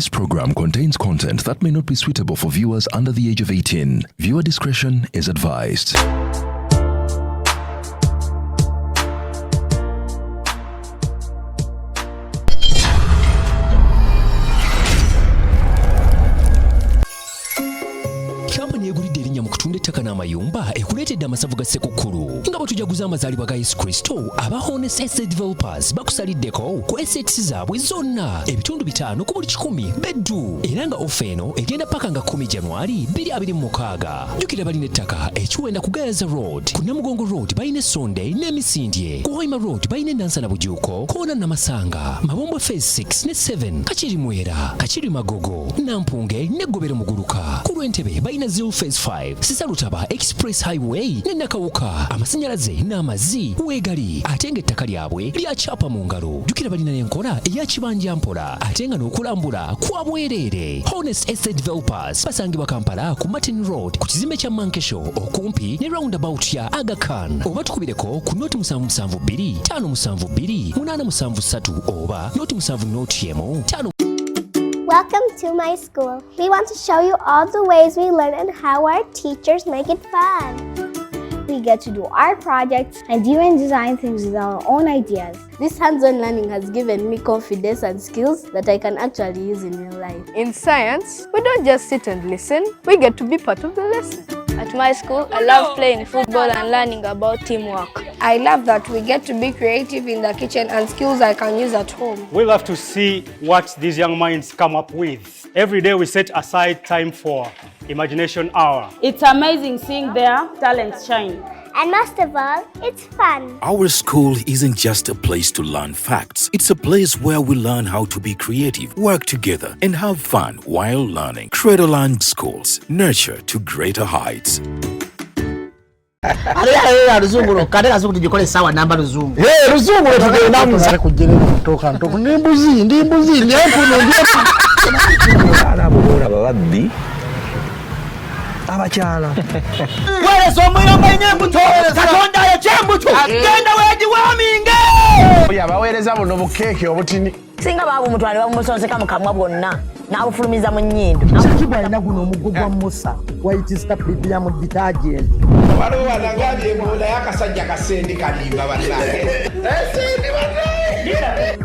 This program contains content that may not be suitable for viewers under the age of 18. Viewer discretion is advised. Ettaka n'amayumba ekuleetedde amasavu ga Ssekukkulu nga bwe tujaguza amazaalibwa ga Yesu Kristo aba Honest Estate Developers bakusaliddeko ku assets zaabwe zonna ebitundu 5 ku buli 10 beddu era nga ofa eno egenda paka nga 10 January 2026. Jjukira balina ettaka ekiwenda ku Gayaza Road, ku Namugongo Road balina Essonde n'Emisindye, ku Hoima Road balina Nansana Bujuuko, Koona Namasanga, Mabombo Phase 6 ne 7, Kachiri Mwera, Kachiri Magogo, Nampunge ne Gobero Muguluka, ku Lwentebe balina Zero Phase 5, Lutaba Express Highway ne Nakawuka amasanyalaze n'amazzi weegali ate ng'ettaka lyabwe lyacapa mu ngalo. Jjukira balina n'enkola eya kibanja mpola ate nga n'okulambula kwa bwereere. Honest Estate Developers basangibwa Kampala ku Martin Road ku kizimbe kya Mankesho okumpi ne roundabout ya Aga Khan, oba tukubireko ku noti 772 572 873 oba noti 7 Welcome to my school. We want to show you all the ways we learn and how our teachers make it fun. We get to do art projects and even design things with our own ideas. This hands-on learning has given me confidence and skills that I can actually use in real life. In science, we don't just sit and listen, we get to be part of the lesson. At my school, I love playing football and learning about teamwork. I love that we get to be creative in the kitchen and skills I can use at home. We love to see what these young minds come up with. Every day we set aside time for Imagination Hour. It's amazing seeing their talents shine. And most of all, it's fun. Our school isn't just a place to learn facts. It's a place where we learn how to be creative, work together, and have fun while learning. Cradleland Schools, nurture to greater heights. Ruzungu kadeka zuku tujikole sawa namba ruzungu. Ruzungu tugenda mu kujere kutoka ntoko ndimbuzi nyepo ala bora babaddi abakyala wale somuyomba nyembuto katonda ya chembuto genda weji waminge yabawereza buno bukeke obutini singa babu mutwale bamusonseka mukamwa bwonna n'abufulumiza mu nnyindo kibwa alina guno omugogwa Musa wayitista premium detergent waliwo wanagambye ebola y'akasajja kasendi kalimba bannange esendi bannange.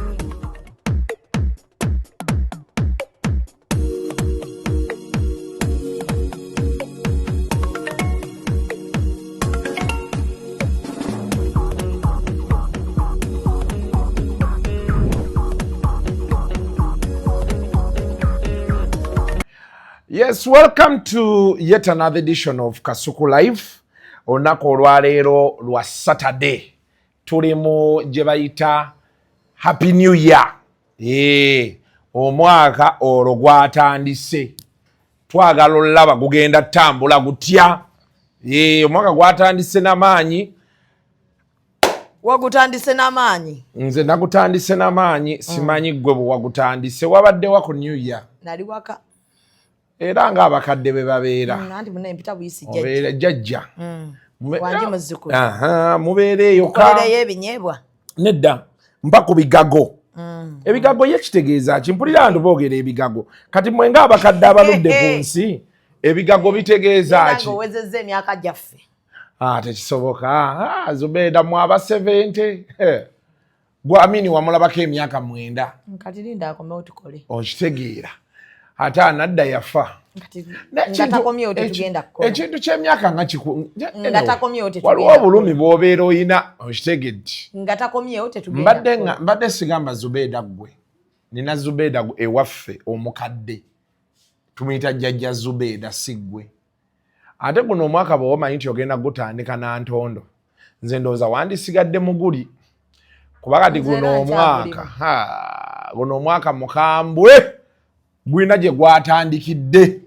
Yes, welcome to yet another edition of Kasuku Live. Onako olwaleero lwa Saturday. Tuli mu gye bayita Happy New Year. Omwaka olwo gwatandise. Twagala olaba gugenda tambula gutya. Omwaka gwatandise n'amaanyi. Wagutandise n'amaanyi. Nze nagutandise n'amaanyi, simanyi gwe bwe wagutandise. Wabadde wa ku New Year? Nali waka. Era nga abakadde be babeera. Nanti muna empita buyisi jjajja. Obeera jjajja. Wanje muzzukulu. Mubeereeyo ka. Mubeereyo ebinyeebwa. Nedda. Mpa ku bigago. Ebigago ye kitegeeza ki? Mpulira ndu boogera ebigago. Kati mwe nga abakadde abaludde ku nsi, ebigago bitegeeza ki? Nange owezezza emyaka gyaffe. Tekisoboka. Zubeda mu aba 70. Gwamini wamulabako emyaka 9. Kati linda akomewo tukole. Okitegeera. Ate anadda yafa. Ekintu ky'emyaka nga kiku waliwo obulumi bw'obeera oyina okitegedde. Mbadde sigamba Zubeda gwe. Nina Zubeda ewaffe omukadde. Tumuyita jjajja Zubeda si ggwe. Ate guno omwaka bw'omanyi nti ogenda gutandika na ntondo. Nze ndowooza wandisigadde mu guli. Kuba kati guno omwaka mukambwe. Gwina gye gwatandikidde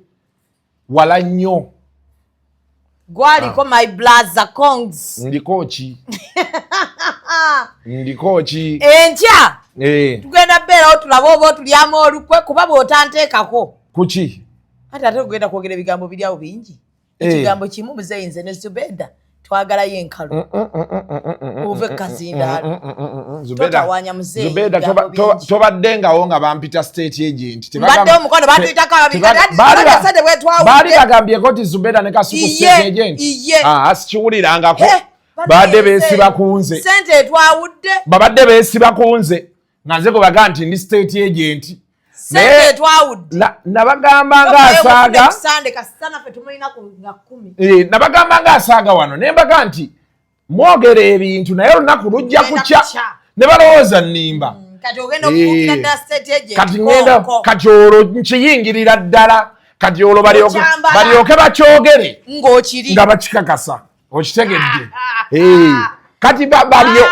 wala nnyo. Gwaliko my brother Kongs. Ndiko ki? Enkya. Tugenda beerawo tulabe oba otulyamu olukwe kuba bw'otanteekako. Kuki? Ate tugenda kwogera ebigambo biri awo bingi. Ekigambo kimu muzeeyi nze ne Zubeda twagala yenkalu uve kazinda totawanya muzeeyi Zubeda tobadde ngawo nga bampita state agent mbadde omukono batuyitako baali bagambyeko ti Zubeda ne Kasuku state agent sikiwulirangako badde beesiba ku nze sente etwawudde babadde beesiba ku nze nga nze gwebaga nti ndi state agent sente etwawudde nabagamba ng'asaaga nabagamba ng'asaaga wano ne mbaga nti mwogera ebintu naye olunaku lujja kukya ne balowooza nnimba kati ngenda kati olwo nkiyingirira ddala kati olwo balyoke bakyogere nga bakikakasa okitegedde kati balyo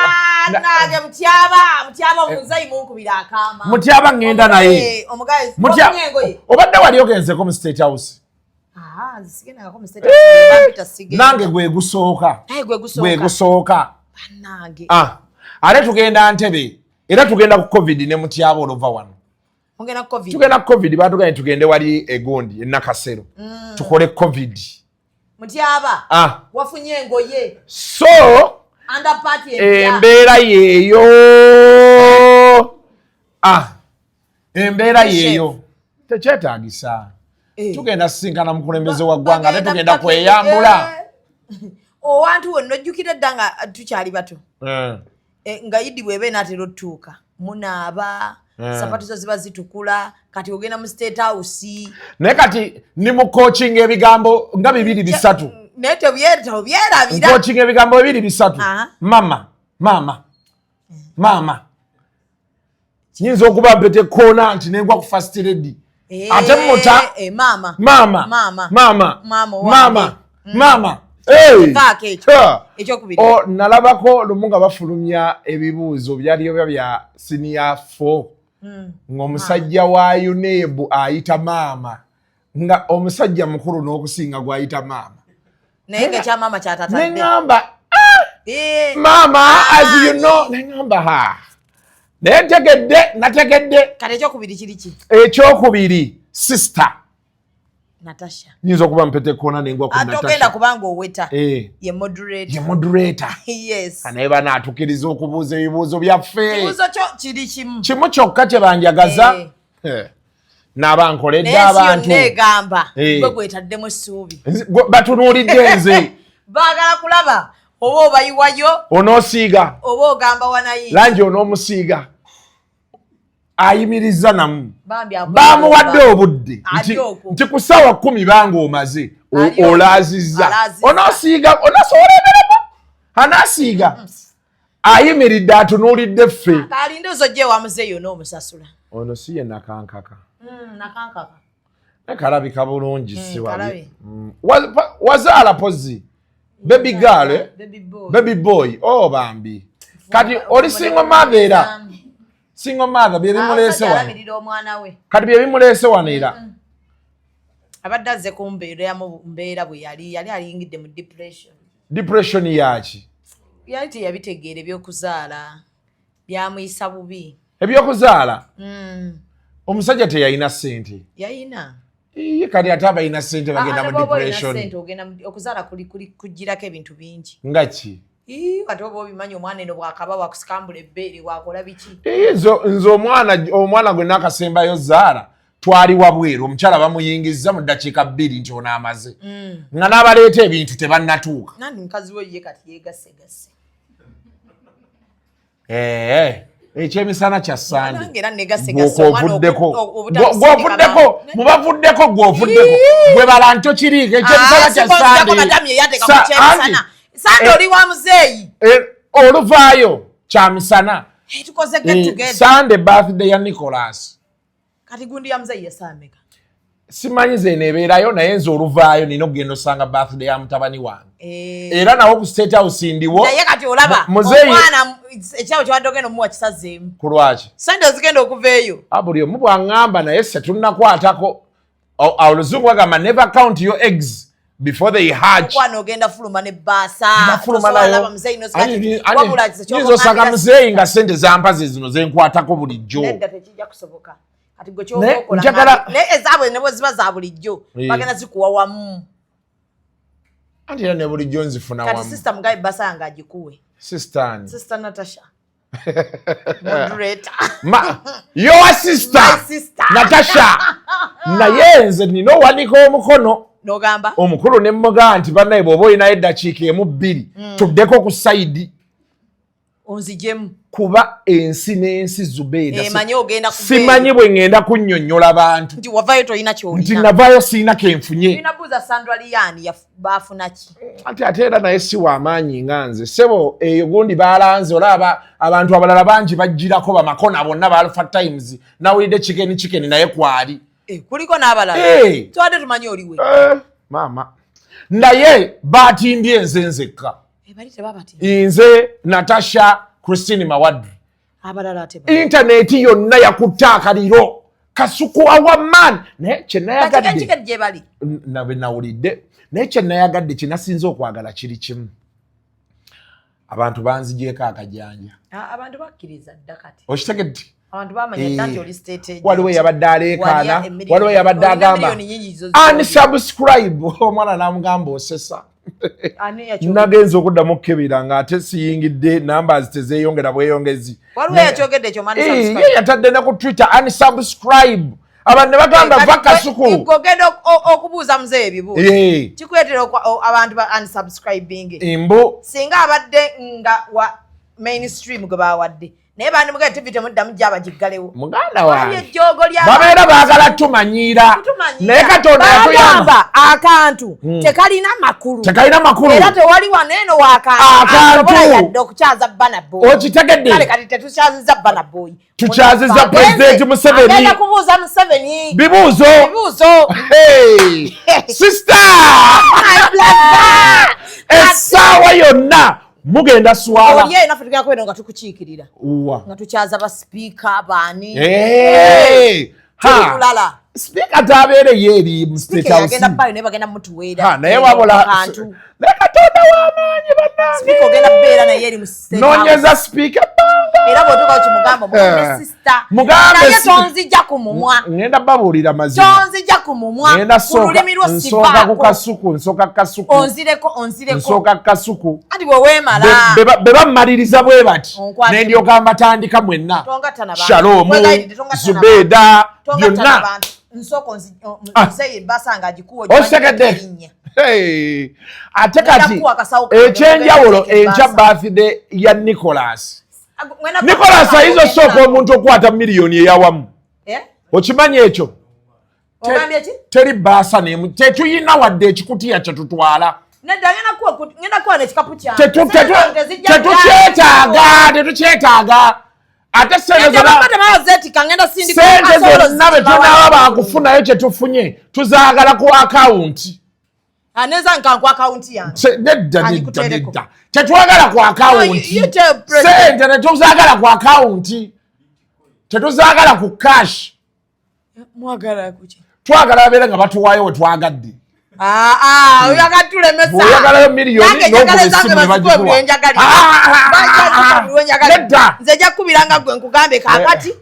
nange mutyaba omuzayi munkubira akaama mutyaba ngenda naye obadde wali ogenzeko mu state house nange gwegusooka ate tugenda Ntebe era tugenda ku covid ne mutyaba olova wano tugenda ku covid batuganye tugende wali egondi enakasero tukole covid mutyaba wafunye engoye so embeera yeeyo embeera yeeyo tekyetaagisa tugenda sisinkana mukulembeze wa ggwanga ate tugenda kweyambula owantu wonna ojjukira edda nga tukyali bato nga Idi bw'eba enaatera otutuuka munaaba sapatu zo ziba zitukula kati ogenda mu state house naye kati ni mu coaching ebigambo nga 2-3 naye tebyerabira coaching ebigambo 2-3 mama nyinza okuba mpete koona nti nengwa ku first lady ate muta mama nalabako lumu nga bafulumya ebibuuzo byaliyo bya senior 4 ng'omusajja wa UNEB ayita maama nga omusajja mukulu n'okusinga gwayita maama naye ng'ekyamaama kyatatadde neŋŋamba maama as you know neŋŋamba naye nategedde kati ekyokubiri kiri ki ekyokubiri sister Natasha nyinza okuba mpete koona nengwa ku Natasha atogenda kubanga oweta ye moderator yes naye banaatukiriza okubuuza ebibuuzo byaffe kibuuzo kyo kiri kimu kyokka kye banjagaza n'abankoledde abantu negamba gwe gwetaddemu essuubi batunuulidde nze baagala kulaba oba obayiwayo onoosiiga oba ogamba wanayi langi onoomusiiga ayimiriza namu bamuwadde obudde nti ku ssaawa 10 banga omaze olaazizza onoosiiga onoosobola emiremo anaasiiga ayimiridde atunuulidde ffe kalinde zojje wamuzeeyo n'omusasula ono si ye nakankaka nekalabika bulungi si wali wazaala pozi baby girl baby boy bambi kati oli single mother era single mother byebimuleese wano kati byebimuleese wano era abadde azze ku mbeera bwe yali alingidde mu depression yaki yali teyabitegeera ebyokuzaala byamuyisa bubi ebyokuzaala omusajja teyalina ssente yayina kati ate abalina ssente bagenda mu depression okuzaala kugirako ebintu bingi nga ki kati oba obimanyi omwana eno bwakaba wakusikambula ebbeere wakola biki nze omwana gwe nakasembayo zaala twali wabweru omukyala bamuyingizza mu ddakiika 2 nti ono amaze nga n'abaleeta ebintu tebannatuuka nandi mukazi we ye kati yegasegase ekyemisana kya sande mubavuddeko gwovuddeko gwe bala nto kiriiko ekyemisana kya sande oli wa muzeeyi oluvaayo kya misana sande birthday ya Nicholas kati gundi ya muzeeyi yasameka simanyi ze nebeerayo naye nze oluvaayo nina okugenda osanga birthday ya mutabani wange era nawo ku state house ndiwo naye kati olaba omwana ekyawo kyawadde ogenda omuwa kisazeemu ku lwaki sande ozigenda okuva eyo buli omu bwaŋŋamba naye se tunnakwatako oluzungu bagamba never count your eggs before they hatch okwana ogenda fuluma ne bbaasa nyinza osanga muzeeyi nga sente zampaze zino zenkwatako bulijjo nedda tekijja kusoboka kati gwe kyokola naye ezaabwe nebo ziba za bulijjo bagenda zikuwa wamu Anti era ne bulijjo nzifuna wamu. Kati sister Mugabe basanga agikuwe. Sister Natasha. Moderator. Your sister. My sister. Natasha. Naye nze nina owanika omukono. Nogamba. Omukulu ne mmuga nti bannaye bw'oba olina eddakiika emu bbiri tuddeko ku sayidi. Onzijemu. Kuba ensi n'ensi Zubeda. Simanyi bwe ngenda kunnyonnyola abantu. Nti wavaayo tolina ky'olina. Nti navaayo sirina kenfunye. Ninabuuza Sandra Liyani baafuna ki? Ate era naye si w'amaanyi nga nze. Ssebo eyo gundi baalanze olaba abantu abalala bangi bajjirako bamakona bonna ba Alpha Times. Nawulidde chicken naye kwali. Kuliko n'abalala. Twadde tumanyi oliwe. Maama. Naye baatimbye nze nzekka. Bali tebabatimba. Nze Natasha Christine Mawaddu. Abalala ateba. Internet yonna yakutta akaliro. Kasuku awaman. Naye kye nayagadde. Chicken gye bali. Nabe nawulidde. Naye kye nayagadde kye nasinze okwagala kiri kimu. Abantu banzigyeko akajanja. Abantu bakkiriza dda kati. Okitegedde? Abantu bamanya dda oli state agent. Waliwo yabadde aleekaana. Waliwo yabadde agamba. Unsubscribe. Omwana n'amugamba osesa. Nagenza okuddamu okukebera ng'ate siyingidde numbers tezeeyongera bweyongezi. Waliwo yakyogedde ekyo mani subscribe. Ye yatadde ne ku Twitter unsubscribe. Abantu ne bagamba va Kasuku. Ogenda okubuuza muzeeyo ebibuuzo. Kikuleetera abantu ba unsubscribing. Imbo. Singa abadde nga wa mainstream gwe bawadde. Naye bandi mugabe TV temuddamu gyaba giggalewo. Muganda wange. Babeera baagala tumanyiira. Naye Katonda yatuyamba. Akantu tekalina makulu. Tekalina makulu. Era tewali waneeno akantu. Yadde okukyaza Bana Boy. Okitegedde? Kale kati tetukyazizza Bana Boy. Tukyazizza President Museveni. Agenda kubuuza Museveni. Bibuuzo. Hey! Sister! Essaawa yonna. Mugenda swala. Oye nafe tukya kweno nga tukukiikirira. Nga tukyaza ba speaker baani. Ha. Speaker tabeere yeri mu State House. Agenda bayo ne bagenda mutuweera. Naye wabola kantu. Ne Katonda w'amaanyi bannange. Speaker ogenda beera naye eri mu State House. Noonyeza speaker banga. Era bw'otuuka kimugamba mugambe sister. Mugambe naye tonzijja ku mumwa. Ngenda babuulira mazima. Tonzijja ku mumwa. Ku lulimi lwo sifaako. Nsooka ku Kasuku, nsooka Kasuku. Onzireko. Nsooka Kasuku. Ati bwe weemala. Be bammaliriza bwe bati. Ne ndyoka mbatandika mwenna. Shalom, Zubeda, byonna. Nsoko nzeye basanga agikuwe. Osekedde. Ate kati ekyenjawulo enkya birthday ya Nicholas. Nicholas ayizo sooka omuntu okwata miliyoni eyawamu. Okimanyi ekyo? Teri baasa n'emu. Tetuyina wadde ekikutiya kye tutwala. Ngenda kuwa n'ekikapu kyange. Tetukyetaaga. Ate sente zonna be tunaaba baakufunayo kye tufunye tuzaagala ku akawunti. Aneza nkanku akawunti yange. Nedda. Tetwagala ku akawunti. Sente ne tuzaagala ku akawunti. Tetuzaagala ku cash. Mwagala kuki? Twagala babeere nga batuwaayo we twagadde. Oyagatulemesa. Oyagalayo miliyoni n'okubisimu ne bagikuwa. Nedda. Nze nja kubiranga gwe nkugambe kaakati.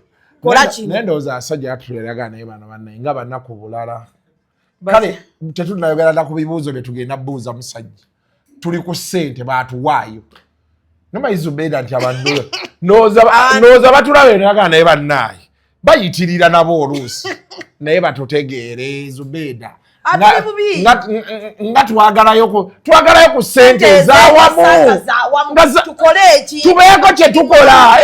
Kola kino. Naye ndowooza asajja yatuleraga naye bano bannaye nga bannaku bulala. Kale tetunayogera na ku bibuuzo bye tugenda buuza musajja. Tuli ku ssente baatuwaayo. Nomayi Zubeda nti abantu ndowooza batulaberaga naye bannaye. Bayitirira nabo oluusi. Naye batutegeere Zubeda. Nga twagalayo ku ssente ez'awamu. Tubeeko kye tukola.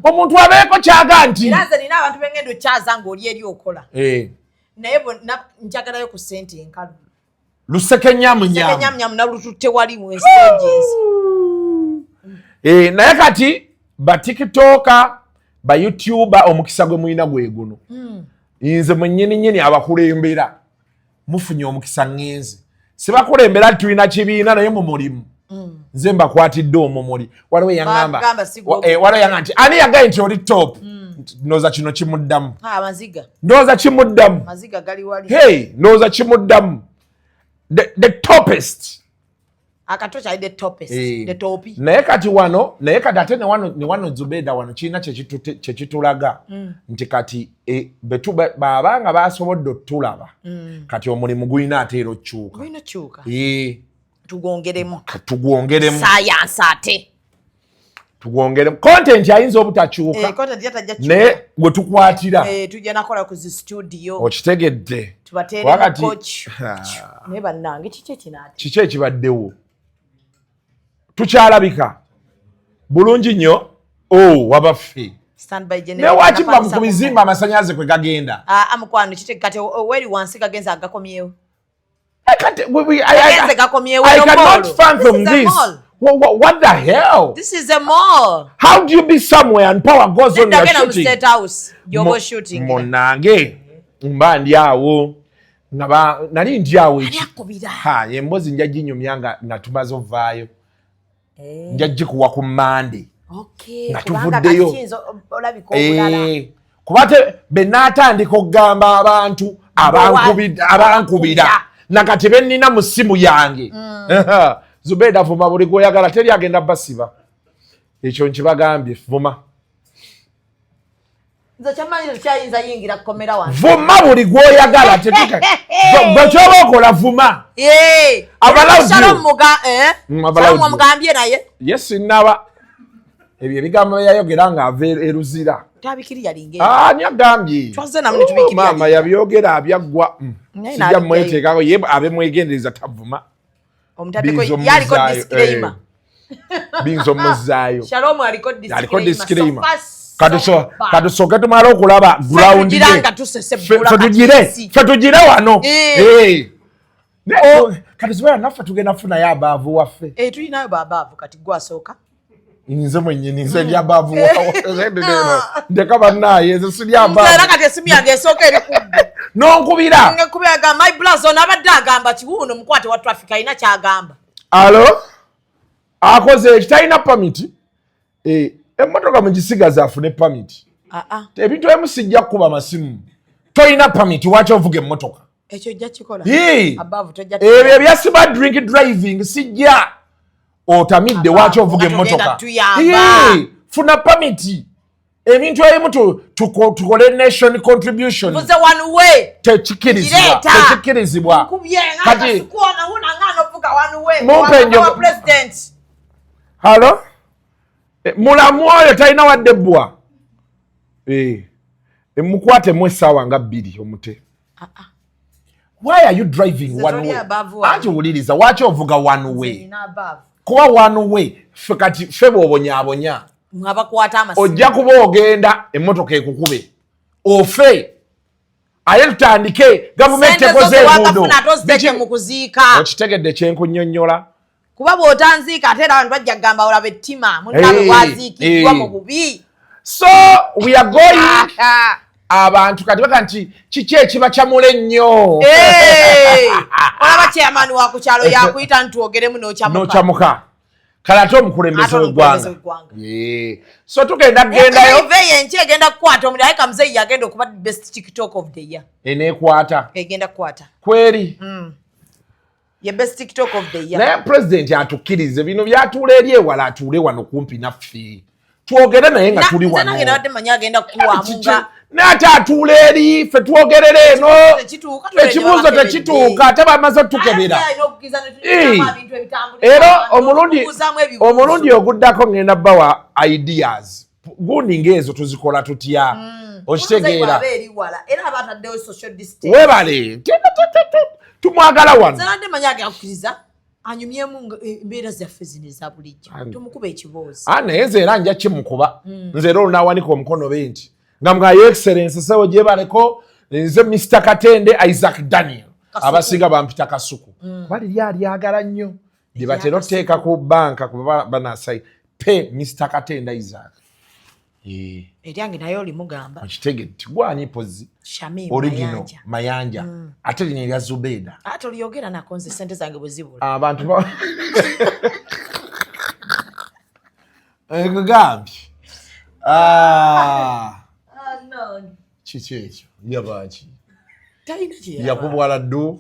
Omuntu abeeko kyaga nti. Era nze nina abantu bengenda okyaza ng'oli eri okola. Naye njagalayo ku ssente enkalu. Lusekenyamnyamu nalututte wali mu stages. Naye kati ba TikToker, ba YouTuber omukisa gwe mulina gwe guno. Nze mwennyini abakulembera. Mufunye omukisa ngenze. Sibakulembera tulina kibiina naye mu mulimu. Nze mbakwatidde omumuli. Waliwo yangamba. Waliwo yangamba nti ani yagaye nti oli top. Ndowooza kino kimuddamu. Amaziga. Ndowooza kimuddamu. Maziga gali wali. Hey, ndowooza kimuddamu. The toppest Akato kyali the topest, the topi. Naye kati ate ne wano Zubeda wano kirina kyekitulaga nti kati babanga basobodde otulaba kati omulimu gulina ate era okyuka. Gulina kyuka. Tugongeremu. Science ate. Tugongeremu. Content ayinza obutakyuka. Content yatajja kyuka. Ne gwe tukwatira. Tujja nakola ku studio. Okitegedde. Tubatere coach. Ne bannange kiki ekinaate. Kiki ekibaddewo. Tukyalabika bulungi nnyo wabaffe newakimba ku bizimba amasanyaze kwe gagenda amukwano kitekate weri wansi gagenza agakomyewo I cannot fathom this. What the hell? This is a mall. How do you be somewhere and power goes on your shooting? State house. You go shooting. Monange mba ndyawo nali ndyawo embozi nja ginyumyanga natumaze ovaayo njajje kuwa ku Monday. Nga tuvuddeyo. Kubate benatandika okugamba abantu abankubira nakati bennina mu ssimu yange. Zubeda vuma buli gwoyagala teri agenda basiba. Ekyo nkibagambye vuma. Vuma buli gwoyagala tetuka. Bw'okyaba okola vuma. Mugambye naye. Yes naba. Ebyo ebigambo yayogera nga ava eruzira. Tabikiri yalinge. Ani agambye. Twaze namwe tubikiri. Mama yabyogera abyaggwa. Sijja mweteekako ye abe mwegendereza tavuma. Omutateko yaliko disclaimer. Binzo muzaayo. Shalom aliko disclaimer. Katusooke tumala okulaba ground ye. Fetugire wano. Kati Zubeda naffe tugenda kufunayo abaavu waffe. Tulinayo babaavu kati gwasooka. Nze mwennyini nze ndi abaavu ndeka bannaaye nze siri abaavu. Nze era kati essimu yange esooka eri kubbe. N'onkubira. Nkubira my blast ono abadde agamba kiwuuno mukwate wa traffic alina kyagamba. Alo? Akoze ekitalina permit. Emmotoka mugisigaza afune permit. Ebintu ebimu sijja kukuba masimu. Toyina permit waki ovuga emmotoka. Ekyo ojja kikola. Abaavu tojja. Ebyo ebyasiba drink driving sijja. Otamidde waki ovuga emmotoka. Funa permit. Ebintu ebimu tukole nation contribution. Vuze one way. Tekikirizibwa. Kati kuona una ngano vuga one way. Mumpenjo president. Halo? Mulamu oyo talina wadde bbwa. Mukwate mu essaawa nga 2 omute. Why are you driving one way? Anti wuliriza waki ovuga one way? Kuba one way kati ffe bw'obonyaabonya. Ojja kuba ogenda emmotoka ekukube. Ofe. Aye tutandike gavumenti ekoze enguudo. Okitegedde kyenkunnyonnyola. Kuba bw'otanziika ate era abantu bajja kugamba olaba ettima munnabe waziikiddwa mu bubi. So we are going abantu kati baka nti kiki ekiba kyamula ennyo. Olaba chairman wa ku kyalo yakuyita ntwogeremu n'okyamuka. Kale ate omukulembeze w'eggwanga. So tugenda kugendayo. Enchi egenda kukwata omuli aye Kamuzeeyi yagenda okuba best TikTok of the year. Eneekwata. Egenda kukwata. Kweri. Ye best TikTok of the year. Naye president atukkirize bino byatuula eri ewala atuule wano kumpi naffe. Twogere naye nga tuli wano. Nange nabadde manya agenda kuwamunga. N'ate atuula eri ffe twogerere eno. Ekibuuzo tekituuka ate bamaze tukebera. Era omulundi oguddako ngenda bawa ideas. Gundi ng'ezo tuzikola tutya. Okitegeera. Webale. Tumwagala wano. Nze manya agakkiriza anyumyemu embeera zaffe zino eza bulijjo. Tumukuba ekiboozi. Naye nze era nja kimukuba. Nze era olunaawanika omukono be nti nga mga Your Excellency sewo gye baleko nze Mr. Katende Isaac Daniel abasinga bampita Kasuku. Bali lyagala nnyo lye batera oteeka ku banka kuba banasai pe Mr. Katende Isaac. Eryange naye oli mugamba. Okitegedde gwani pozi. Shamim original Mayanja. Ate lino erya Zubeda. Ate oliyogera nako nze sente zange bwe zibula. Abantu Agambye. No. Kiki ekyo? Yabaki. Talina kye. Yakubwala ddu.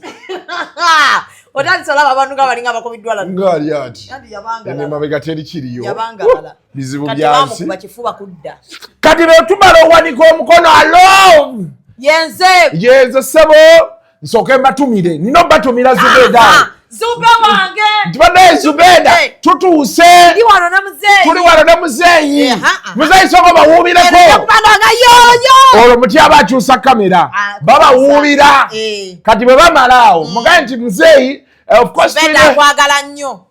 Otandisala abantu nga balinga bakobidwala. Ngali ati. Kati yabanga. Ene mabega teri kiriyo. Yabanga bala. Bizibu byansi. Kati bamukuba kifuba kudda. Kati be tumala owanika omukono alo. Yenze sebo. Nsoke mbatumire. Nino batumira Zubeda. Zube wange. Tubade Zubeda. Tutuuse. Tuli wano na muzeyi. Muzeyi soko bawubireko. Olwo mutya bakyusa kamera. Baba wubira. Kati bwe bamalaawo. Mugaye nti muzeyi of course Zubeda kwagala nnyo.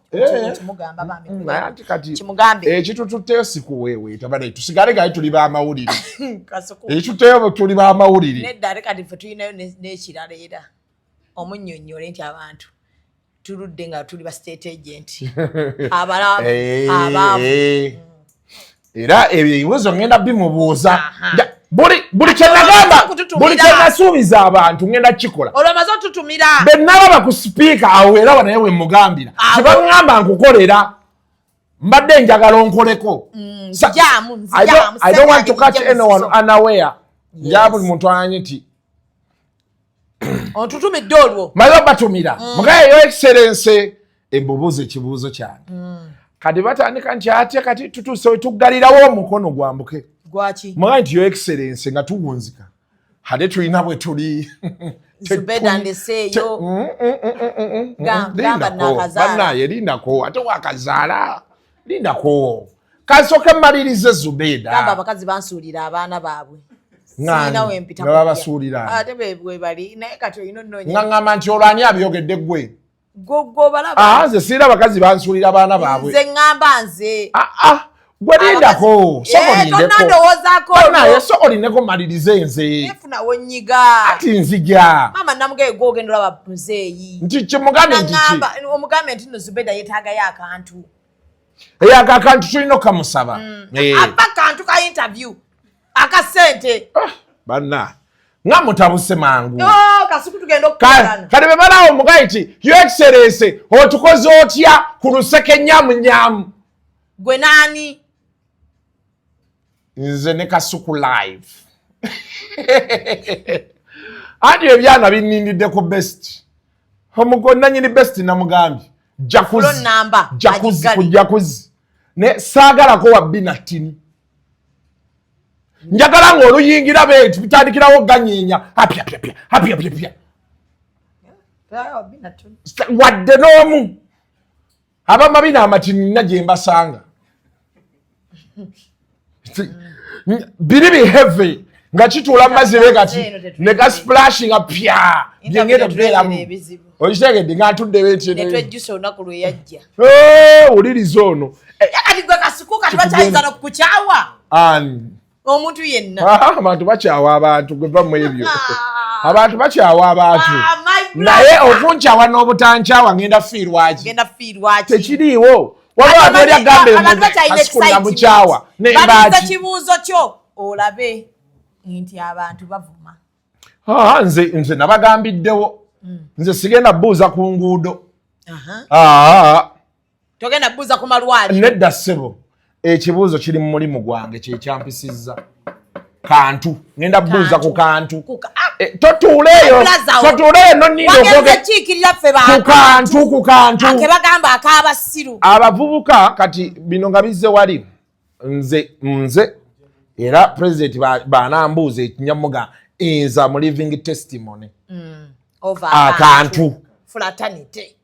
Kimugamba bambi. Anti kati. Kimugambe. Ekitututeyo sikuwewe tabade tusigale gaye tuli ba mawulire. Kasuku. Ekituteyo tuli ba mawulire. Nedda kati fe tulinayo n'ekirala era. Omunnyonnyole nti abantu. Tuludde nga tuli ba state agent. Abalamu. Era ebyo ebibuuzo ngenda bimubuuza. Buli kyenagamba, buli kyenasuubiza abantu ngenda kikola. Olwamaze otutumira. Be nalaba ku sipiika awo era wanaye we mugambira. Kyebaŋŋamba nkukolera. Mbadde njagala onkoleko. I don't want to catch anyone unaware. Ya buli muntu anyi nti. Ontutumidde olwo. Maze batumira. Mugaye yo excellence embubuuza ekibuuzo kyange. Kati batandika nti ate kati tutuuse we tuggalirawo omukono gwambuke. Gwaki? Mugaye nti yo excellence nga tuwunzika. Hade tulina bwe tuli. Zubeda ndeseeyo. Gamba nakazaala. Bannaye lindako ate wakazaala. Lindako. Kasooke mmalirize Zubeda. Gamba abakazi bansuulira abaana baabwe. Sina wempita. Nga babasuulira. Ate bwe bali naye kati olina onnoonya. Ngangamba nti olwani abyogedde ggwe. Go balaba. Nze siira abakazi bansuulira abaana baabwe. Nze ngamba nze. Gwe lindako. Tonnandowoozaako. Naye soko lineko mmalirize nze. Nefuna wonnyiga. Ati nzija. Maama namugaye gwe ogenda olaba muzeeyi. Nti kimugambe nti ki? Omugambe nti no Zubeda yeetaagayo akantu. Ako akantu tulina okamusaba. Aba kantu ka interview. Akasente. Banna. Nga mutabuse mangu. Kasuku tugenda okukolana. Kati be balaawo omugaye nti your excellence otukoze otya ku luseke nyamunyamu. Gwe naani? Nze ne Kasuku Live. Andi ebyana binnindidde ku best. Nanyini best namugambye. Jakuzi. Ne saagalako wabbi na ttini. Njagala ng'oluyingira beetu bitandikirawo ganyeenya. Apya. Wadde n'omu. Abamabi n'amatini nina gye mbasanga. Biri heavy. Nga kituula mazzi kati ne gasplashinga pya. Byengenda tubeeramu. Okitegedde nga ntudde benti. Netwejjusa olunaku lwe yajja. Wuliriza ono. Kati gwe Kasuku kati bakyayiza n'okukukyawa. Omuntu yenna. Abantu bakyawa abantu gwe va mu ebyo. Abantu bakyawa abantu. Naye okunkyawa n'obutankyawa ngenda fiirwaki. Tekiriiwo. Waliwo teri agambe Kasuku namukyawa. Baliza kibuuzo kyo olabe nti abantu bavuma. Nze nabagambiddewo. Nze sigenda buuza ku nguudo. Togenda buuza ku malwaliro. Nedda ssebo. Ekibuuzo kiri mu mulimu gwange kyekyampisizza. Kantu. Ngenda buuza ku kantu. Totuuleeyo nonniina ku kantu. Akebagamba ak'abasiru. Abavubuka kati bino nga bizze wali. Nze era president banambuuza ekinyamuga nza mu living testimony. Akantu. Fraternity.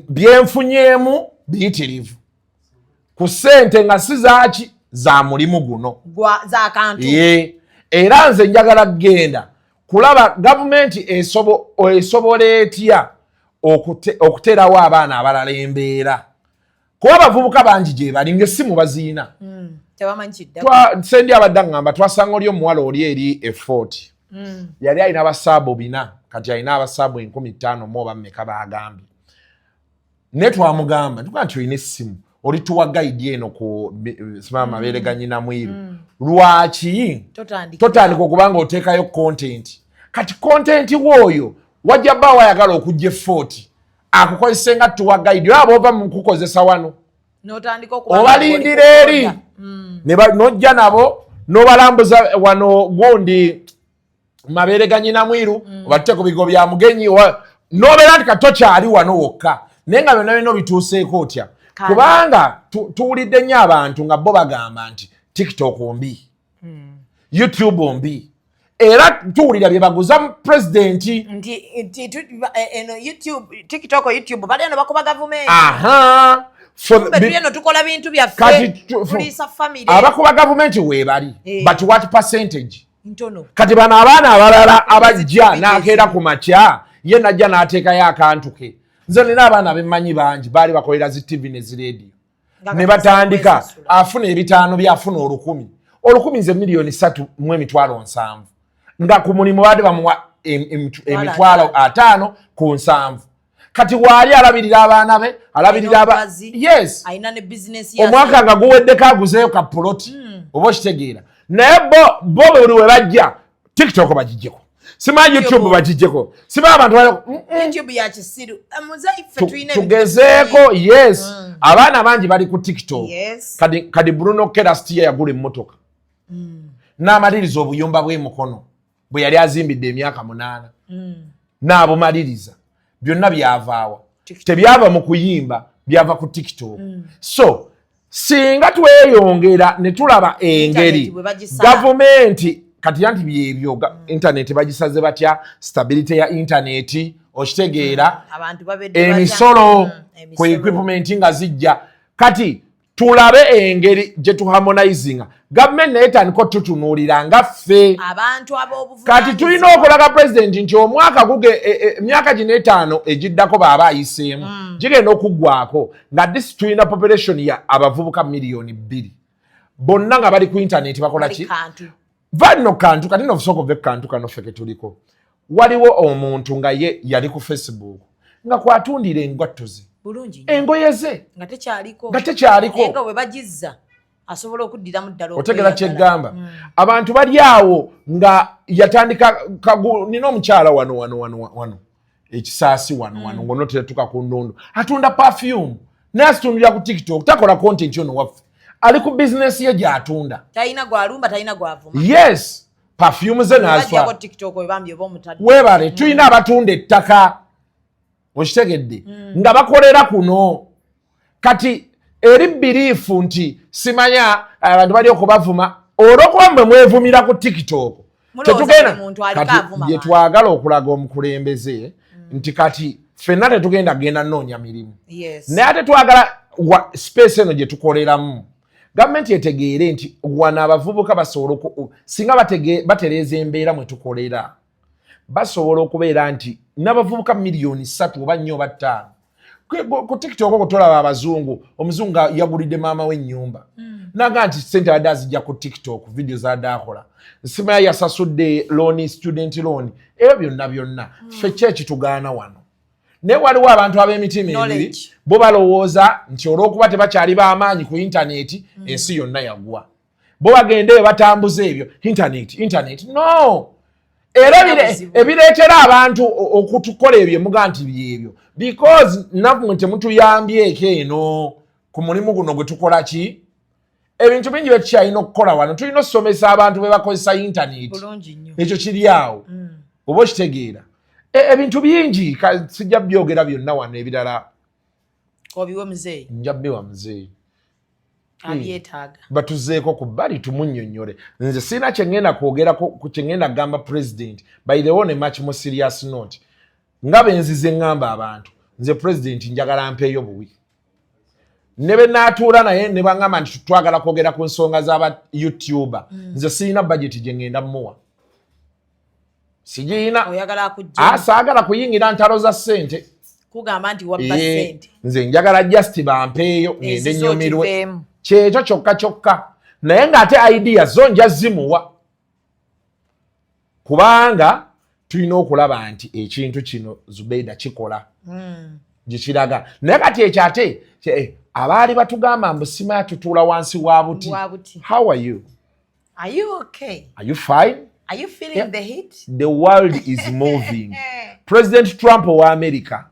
Byenfunyeemu biyitirivu. Ku ssente nga si zaaki za mulimu guno. Za kantu. Era nze njagala genda kulaba gavumenti esobola etya okuteerawo abaana abalala embeera. Kuba abavubuka bangi gye bali ng'essimu baziina. Sendi abadde aŋŋamba twasanga oli omuwala oli eri e40. Yali alina abasaabu 4 kati alina abasaabu 15,000 mu oba mmeka bagambye. Ne twamugamba tugaa nti olina essimu. Oli tuwa guide eno ku mabeere ga nnyina mwiru. Lwaki totandika okubanga oteekayo content. Kati content w'oyo wajja bba wayagala okujja 40 akukozese nga tuwa guide oba ova mu kukozesa wano. Obalindira eri n'ojja nabo n'obalambuza wano gundi mabeere ga nnyina mwiru obatte ku bigo bya mugenyi nobeera nti katokyali wano wokka naye nga byonna byonna bituuseeko otya kubanga tuwulidde nnyo abantu nga bo bagamba nti TikTok mbi YouTube mbi era tuwulira bye baguza mu pulezidenti nti TikTok YouTube bali eno bakuba gavumenti tukola bintu byaffe tuliisa family abakuba gavumenti weebali but what percentage kati bano abaana abalala abajja n'akeera ku makya ye najja n'ateekayo akantu ke nze nina abaana bemmanyi bangi baali bakolera zi TV ne zi radio ne batandika afuna ebitaano byafuna 1,000 nze miliyoni 3,700,000 nga ku mulimu baade bamuwa emitwalo 5 ku 7 kati waali alabirira abaana be alabirira yes omwaka nga guweddeko aguzeeyo ka puloti oba okitegeera naye bo buli we bajja TikTok bagijjeko simanyi YouTube bagijjeko simanyi abantu tugezeeko yes abaana bangi bali ku TikTok kadi Bruno Kerasti yagula emmotoka n'amaliriza obuyumba bw'emukono bwe yali azimbidde emyaka 8 n'abumaliriza byonna byavaawa tebyava mu kuyimba byava ku TikTok so singa tweyongera ne tulaba engeri gavumenti kati yanti byebyo internet bagisaze batya stability ya internet okitegeera emisolo ku equipment nga zijja kati tulabe engeri gye tuharmonizinga government naye tandika tutunuulira nga ffe kati tulina okulaga president nti omwaka emyaka gino 5 egiddako baaba ayiseemu gigenda okuggwako nga disi tulina population ya abavubuka miliyoni 2 bonna nga bali ku internet bakola ki vanno kantu kati n'obusooka ove kantu kano ffe ketuliko waliwo omuntu nga ye yali ku Facebook nga kwatundira engatto ze engoye ze nga tekyaliko nga bwe bagizza asobola okuddiramu ddala otegera kyeggamba abantu bali awo nga yatandika nina omukyala wano ekisaasi wano ngonotetuka ku ndundu atunda perfume naye asitundira ku TikTok takola content yono waffe ali ku business ye gy'atunda talina gwalumba talina gwavuma yes perfume ze n'aswa webale tulina abatunda ettaka okitegedde nga bakolera kuno kati eri biriifu nti simanya abantu bali okubavuma olwokuba mwe mwevumira ku TikTok tetugenda bye twagala okulaga omukulembeze nti kati ffenna tetugenda genda nnoonya mirimu naye ate twagala space eno gye tukoleramu gavumenti etegeere nti wano abavubuka basobola singa batereeza embeera mwe tukolera basobola okubeera nti n'abavubuka miliyoni 3 oba 4 oba 5 ku TikTok okwo tolaba abazungu omuzungu yagulidde maama we ennyumba naga nti sente adde azijja ku TikTok video zadde akola nsimaya yasasudde loan student loan ebyo byonna ffe kyekitugaana wano naye waliwo abantu ab'emitima ebiri bo balowooza nti olw'okuba tebakyali b'amaanyi ku intaneti ensi yonna yagwa bo bagende batambuza ebyo internet no era ebireetera abantu okutukola ebyo muga nti byebyo because nammwe temutuyambyeko eno ku mulimu guno gwe tukola ki ebintu bingi bye tukyalina okukola wano tulina okusomesa abantu be bakozesa intaneti ekyo kiri awo oba okitegeera ebintu bingi sijja byogera byonna wano ebirala obiwe muzeeyi nja bbiwa muzeeyi abyetaaga batuzeeko ku bbali tumunnyonnyole nze sirina kyengenda kwogerako ku kyengenda kugamba president by the one much more serious note nga benzize ngamba abantu nze president njagala mpeeyo buwi ne be naatuula naye ne bangamba nti twagala kwogera ku nsonga z'aba YouTuber nze sirina budget gye ngenda mmuwa sigiina saagala kuyingira ntalo za ssente kugamba nti wabba ssente nze njagala just bampeeyo ngende nnyumirwe kyekyo kyokka naye ng'ate idea zo nja zimuwa kubanga tulina okulaba nti ekintu kino Zubeda kikola gikiraga naye kati ekyo ate abaali batugamba mbu sima tutuula wansi wa buti how are you okay are you fine are you feeling the heat the world is moving President Trump wa America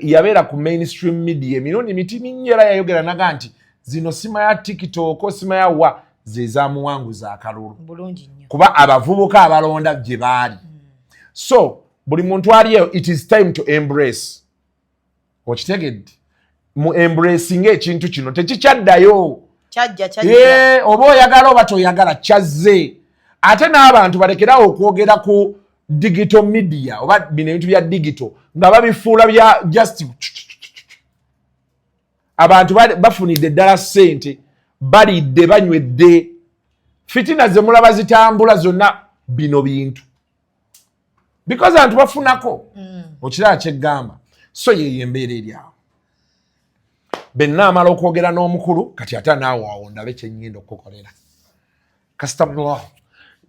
yabeera ku mainstream media emirundi mitini nnyera yayogera naga nti zino sima ya TikTok sima ya wa zezaamuwanguza akalulu bulungi nnyo kuba abavubuka abalonda gye baali so buli muntu aliyo, it is time to embrace. Okitegedde? Mu embracing ekintu kino tekikyaddayo. Kyajja. Oba oyagala oba toyagala kyazze. Ate n'abantu balekerawo okwogera ku digital media oba bino ebintu bya digital nga babifuula bya just abantu bafunidde ddala ssente balidde banywedde fitina ze mulaba zitambula zonna bino bintu because abantu bafunako okiraba kyeggamba so yeyo embeera eri awo benna amala okwogera n'omukulu kati ate naawe awo ndabe kyennyenda okukolera kastamullah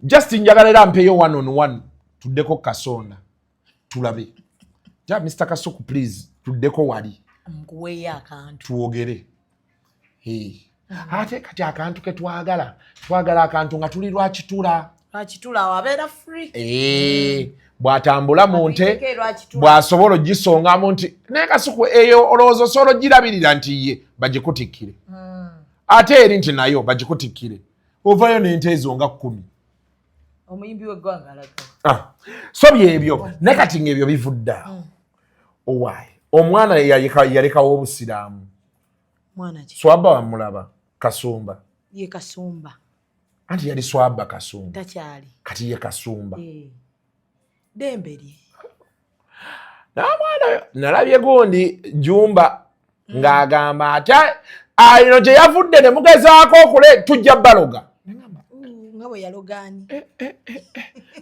just njagala era mpeeyo one on one tuddeko Kasonda tulabe ja Mr. Kasuku please tuddeko wali nkuweeyo akantu tuwogere ate kati akantu ke twagala akantu nga tuli lwakitula wabeera free bw'atambula mu nte bw'asobola ogisongamu nti naye Kasuku eyo olowooza osobola ogirabirira nti ye bagikutikkire ate eri nti nayo bagikutikkire ovayo n'ente ezo nga 10 omuyimbi w'eggwanga alaga so byebyo naye kati ng'ebyo bivudde owaayi omwana yalekawo obusiraamu swaba wamulaba Kasumba ye Kasumba anti yali swaba Kasumba takyali kati ye Kasumba dembe lye n'amwana nalabye gundi Jumba ng'agamba ate ino gye yavudde ne mugezaako okule tujja baloga nga bwe yalogaani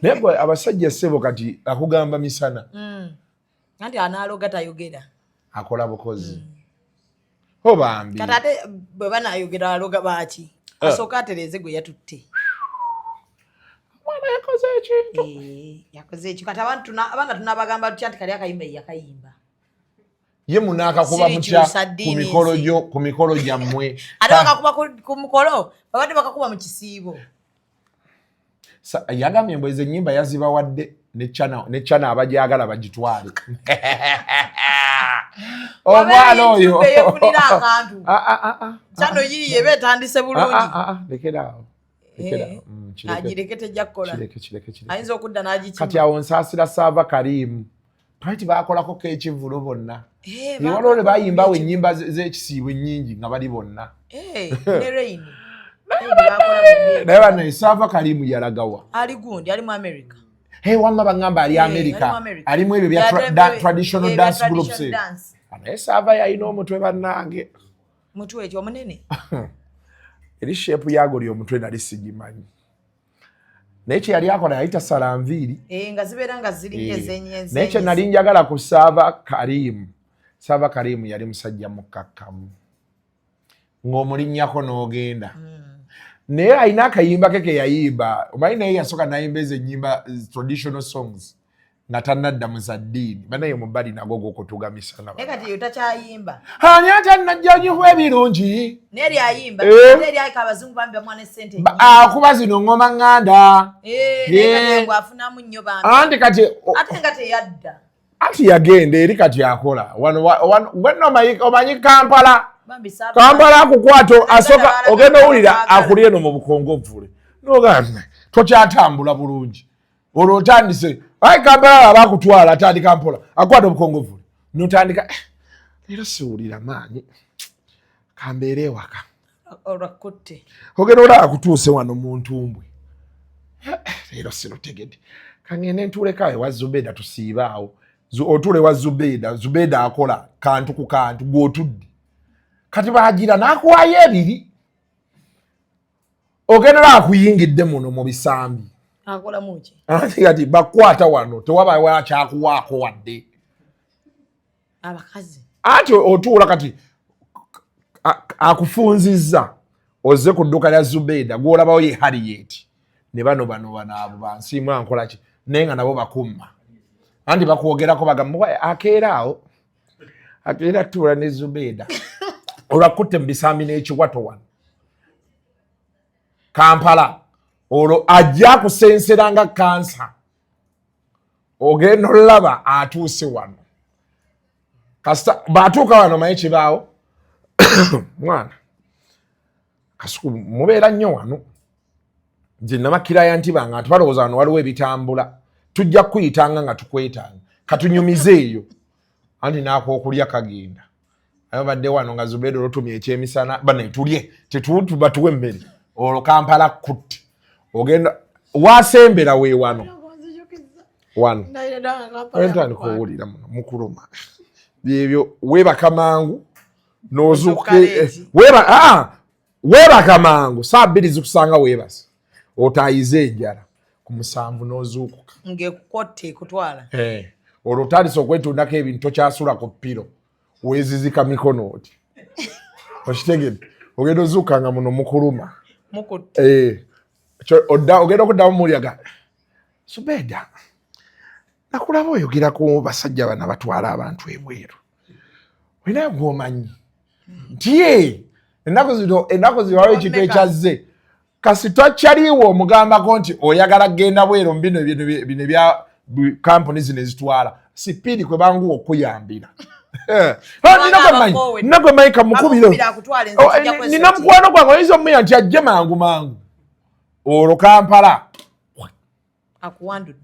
naye gwe abasajja ssebo kati akugamba misana anti anaaloga tayogera akola bukozi obambi kati ate bwe banayogera aloga baaki asooka atereze gwe yatutte mwana yakoze ekyo kati abanga tunabagamba tutya nti kali akayimba yakayimba ye munaakakuba mutya ku mikolo gyammwe ate bakakuba ku mukolo babadde bakakuba mu kisiibo yagambye mbweze ennyimba yazibawadde ne chana abajagala bagitwale omwana oyo chano yiye betandise bulungi lekeraawo agireke tejja kukola ayinza okudda n'agikima kati awo nsaasira Saava Karimu twati baakolako k'ekivulu bonna waliwo ne bayimbawo ennyimba z'ekisiibo ennyingi nga bali bonna ne Rain naye bano Saava Karimu yalagawa ali gundi ali mu America wamma bagamba ali America alimu ebyo bya traditional dance groups naye Saava yalina omutwe bannange mutwe ekyo omunene eri sheepu yagoli omutwe nali sigimanyi naye kye yali akola yayita salanviiri nga zibeera nga ziri ngezenyezenye naye kye nali njagala ku Saava Karimu yali musajja mukkakkamu ng'omulinnyako n'ogenda naye alina akayimba ke yayimba omanyi naye yasooka nayimba ezo ennyimba traditional songs nga tannadda mu za ddiini banaye mu bbali nago g'okutugamisana naye kati yo takyayimba ani ate annajjanyihu ebirungi neri ayimba neri ayika abazungu bambi bamwana essente nyingi akuba zino ngoma ŋŋanda naye afunamu nnyo bambi anti kati ate nga teyadda anti yagenda eri kati akola gwenna omanyi Kampala akukwata asooka ogenda owulira akuli eno mu bukongovvule nogamba tokyatambula bulungi olwo otandise Kampala abakutwala atandika mpola akwata obukongovvule notandika leero siwulira maanyi kambeere ewaka olwakutte ogenda olaba akutuuse wano mu ntumbwe leero sirutegedde kangende ntuuleko ewa Zubeda tusiibe awo otuule wa Zubeda akola kantu ku kantu gw'otudde kati baagira n'akuwaayo ebiri ogenda olaba akuyingidde muno mu bisambi akola muki anti kati bakwata wano tewaba wakyakuwaako wadde abakazi anti otuula kati akufunzizza ozze ku dduuka lya Zubeda gw'olabawo ye Harriet ne bano abo bansiimu ankola ki naye nga nabo bakumma anti bakwogerako bagamba akeeraawo akeera tuula ne Zubeda olwakutte mu bisambi n'ekiwato wano Kampala olwo ajja kusensera nga kansa ogenda olaba atuuse wano kasita baatuuka wano maye kibaawo mwana Kasuku mubeera nnyo wano nze namakiraya nti banga nti balowooza wano waliwo ebitambula tujja kuyitanga nga tukwetanga katunyumize eyo anti nakokulya kagenda ayo badde wano nga Zubeda olutumye ekyemisana bane tulye tetutuba tuwe mmere olwo Kampala kutti ogenda wasembera we wano entani kuwulira muno mukuluma byebyo webaka mangu nozuke webaka mangu saa 2 zikusanga webase otayize enjala ku 7 nozuukuka ngekukotte kutwala olwo otandise okwetundako ebintu tokyasula ku ppiro wezizika mikono oti okitegedde ogenda ozuukanga muno mukuluma ogenda okuddamu mulyaga Zubeda nakulaba oyogera ku basajja bana batwala abantu ebweru wena gwomanyi nti ennaku ziwawo ekito ekyazze kasi tokyaliwo omugambako nti oyagala kgenda bweru mbino bya kampuni zino ezitwala sipiidi kwe banguwa okuyambira nina gwe mayika mukubiro nina mukwano gwange oyinza omuya nti ajje mangu olwo Kampala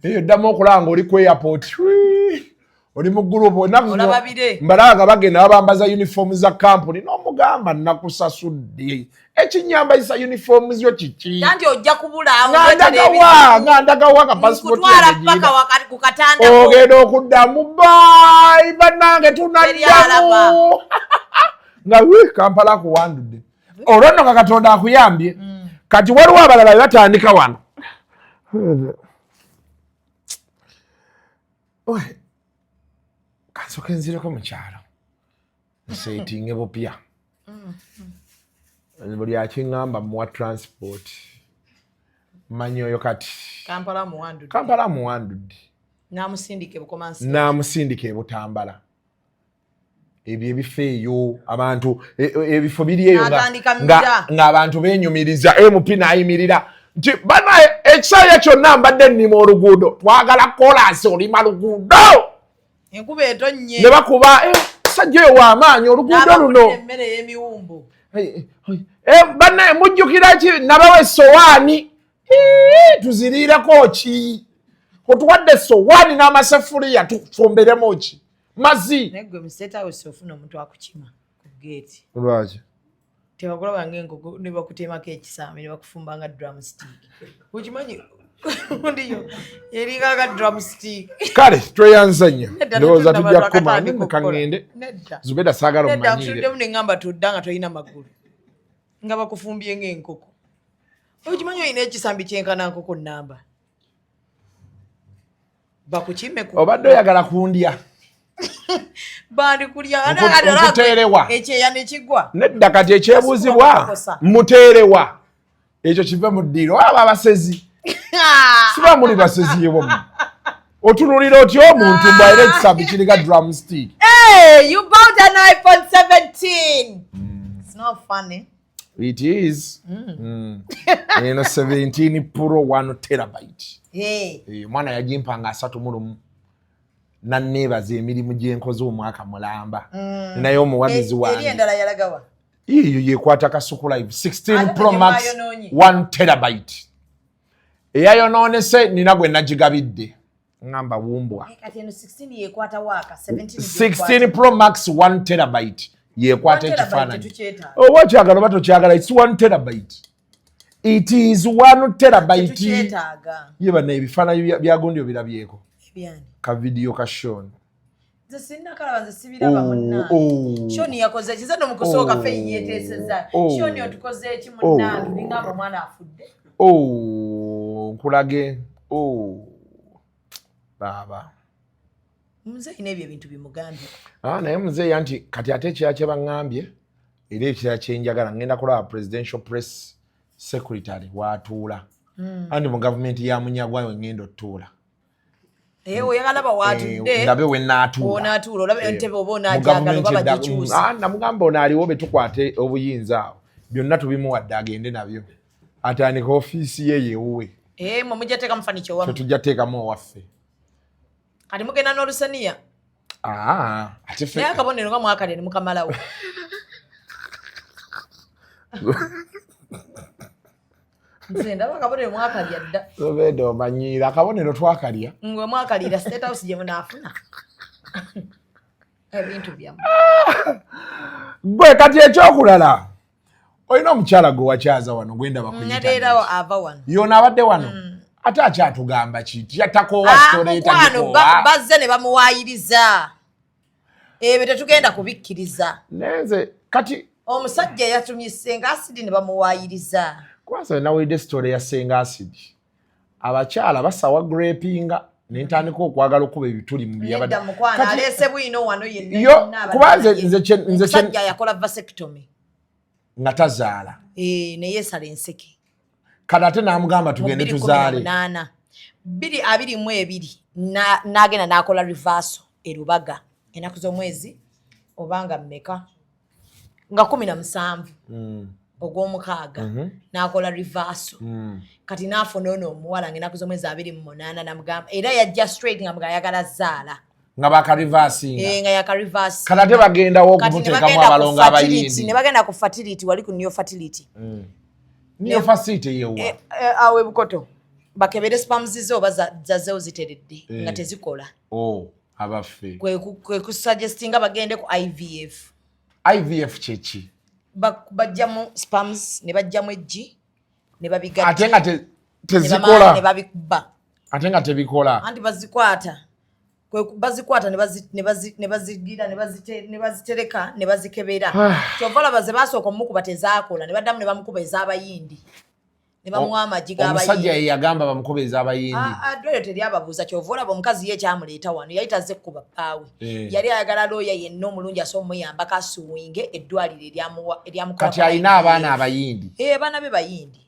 eyo ddamu okulanga oli ku airport oli mu gurupu mbalaga bagenda babambaza uniform za kampuni n'omugamba nakusasudde ekinyambayisa uniform zyo kiki nanti ojja kubula ngandagawa ka passport ogenda okuddamu bai bannange tunaddamu nga Kampala akuwandudde olwo nno Katonda akuyambye kati waliwo abalala batandika wano kansoke nzireko mukyalo nseetinge bupya buli akiŋŋamba muwa transport manyi oyo kati Kampala muwandudde n'amusindika e Butambala ebyo ebifo eyo abantu ebifo biri eyo ng'abantu benyumiriza MP n'ayimirira nti bana ekisaya kyonna mbadde nnima oluguudo twagala kolansi olima luguudo enkuba etonnye ne bakuba sajja oyo w'amaanyi oluguudo luno bana mujjukira ki nabawa essowaani tuziriireko ki otuwadde essowaani n'amaseffuliya tufumberemu ki mazzi naye gwe museta wese ofuna omuntu akukima ku geeti lwaki tebakulaba ng'engogo ne bakuteemako ekisambi ne bakufumba nga drumstick okimanyi ndiyo eringa nga drumstick kale tweyanza nnyo ndowooza tujja kukoma kaŋŋende Zubeda saagala omumanyire tuddemu ne ŋŋamba tudda nga tolina magulu nga bakufumbye ng'enkoko okimanyi olina ekisambi kyenkana nkoko nnamba bakukime obadde oyagala kundya bandi kulya nkuteerewa ekyeya nekigwa nedda kati ekyebuuzibwa muteerewa ekyo kive mu ddiiro aba abasezi siba muli basezi yebomu otunulira otya omuntu mbwaire ekisambi kirika drumstick you bought an iPhone 17 it's not funny it is eno 17 Pro 1 terabyte mwana yagimpanga 3 nanneebaza emirimu gyenkoze omwaka mulamba naye omuwagizi wange iyo yekwata Kasuku Live 16 Pro Max 1 terabyte eyayonoonese nina gwe nagigabidde ngamba wumbwa 16 Pro Max 1 terabyte yekwata ekifaananyi oba okyagala oba tokyagala it's 1 terabyte it is 1 terabyte yebana ebifaananyi byagundi obirabyeko ka video ka Sean Zesinna kalabanze sibiraba munna Sean yakoze kizano mukusooka fe yeteeseza Sean otukoze eki munna ngamba mwana afudde nkulage baba mzee inebyo ebintu bimugambye naye mzee yanti kati ate kyakye bangambye era ekirala kyenjagala ngenda kulaba presidential press secretary watuula andi mu government ya Munyagwayo ngendo tuula oyagala bawatudde ndabe we natuula onatuula olabe entebe oba onaajagala oba bagikyusa namugamba onaaliwo betukwate obuyinza awo byonna tubimuwadde agende nabyo atandika ofiisi ye yewuwe mwe mujja teeka mufanikyo wamu tetujja teekamu owaffe kati mugenda n'olusaniya ate ffe naye akabonero nga mwakale ne mukamalawo Nze ndaba kabonero mwakalya dda. Zubeda omanyira akabonero twakalya. Ngwe mwakalira State House gye munaafuna. Ebintu byamu. Gwe kati ekyokulala. Oyina omukyala gwe wakyaza wano gwenda bakuyita. Nyadeerawo ava wano. Yona abadde wano. Ate akyatugamba kiti yatakoowa story etagikoowa. Bazze ne bamuwaayiriza. Ebyo tetugenda kubikkiriza. Nenze kati omusajja yatumye Senga Acid ne bamuwaayiriza. Kwanza nawulidde story ya Senga Acid. Abakyala basawa grapinga n'entandika okwagala okuba ebituli mu byabadde. Nedda mukwana aleese bwino wano yenna. Yo kuba nze omusajja yakola vasectomy. Nga tazaala. Ne yeesala enseke. Kati ate n'amugamba tugende tuzaale. 2022 n'agenda n'akola reversal e Lubaga ennaku z'omwezi obanga mmeka nga 17 ogw'omukaaga n'akola reversal kati n'afuna ono omuwala ng'ennaku z'omwezi 28 n'amugamba era yajja straight nga ayagala zaala nga bakarivasinga nga yakarivasi kati ate bagendawo okumuteekamu abalongo abayindi ne bagenda ku fertility wali ku new fertility new fertility yewa awe bukoto bakebere spams zo oba zazeewo ziteredde nga tezikola abaffe kwe kusuggestinga bagende ku IVF kyeki bajjamu spams ne bajjamu eggi ne babigatta ate nga tezikola ne babikuba ate nga tebikola anti bazikwata ne bazigira ne bazitereka ne bazikebera kyovala baze basooka omukuba tezaakola ne baddamu ne bamukuba ez'abayindi ne bamuwa amagi g'abayindi omusajja ye yagamba bamukuba ez'abayindi addwaliro teryababuuza kyova olaba omukazi ye ekyamuleeta wano yali tazze kuba ppaawe yali ayagala looya yenna omulungi asobola omuyambako asuwinge eddwaliro eryamukola kati alina abaana abayindi abaana be bayindi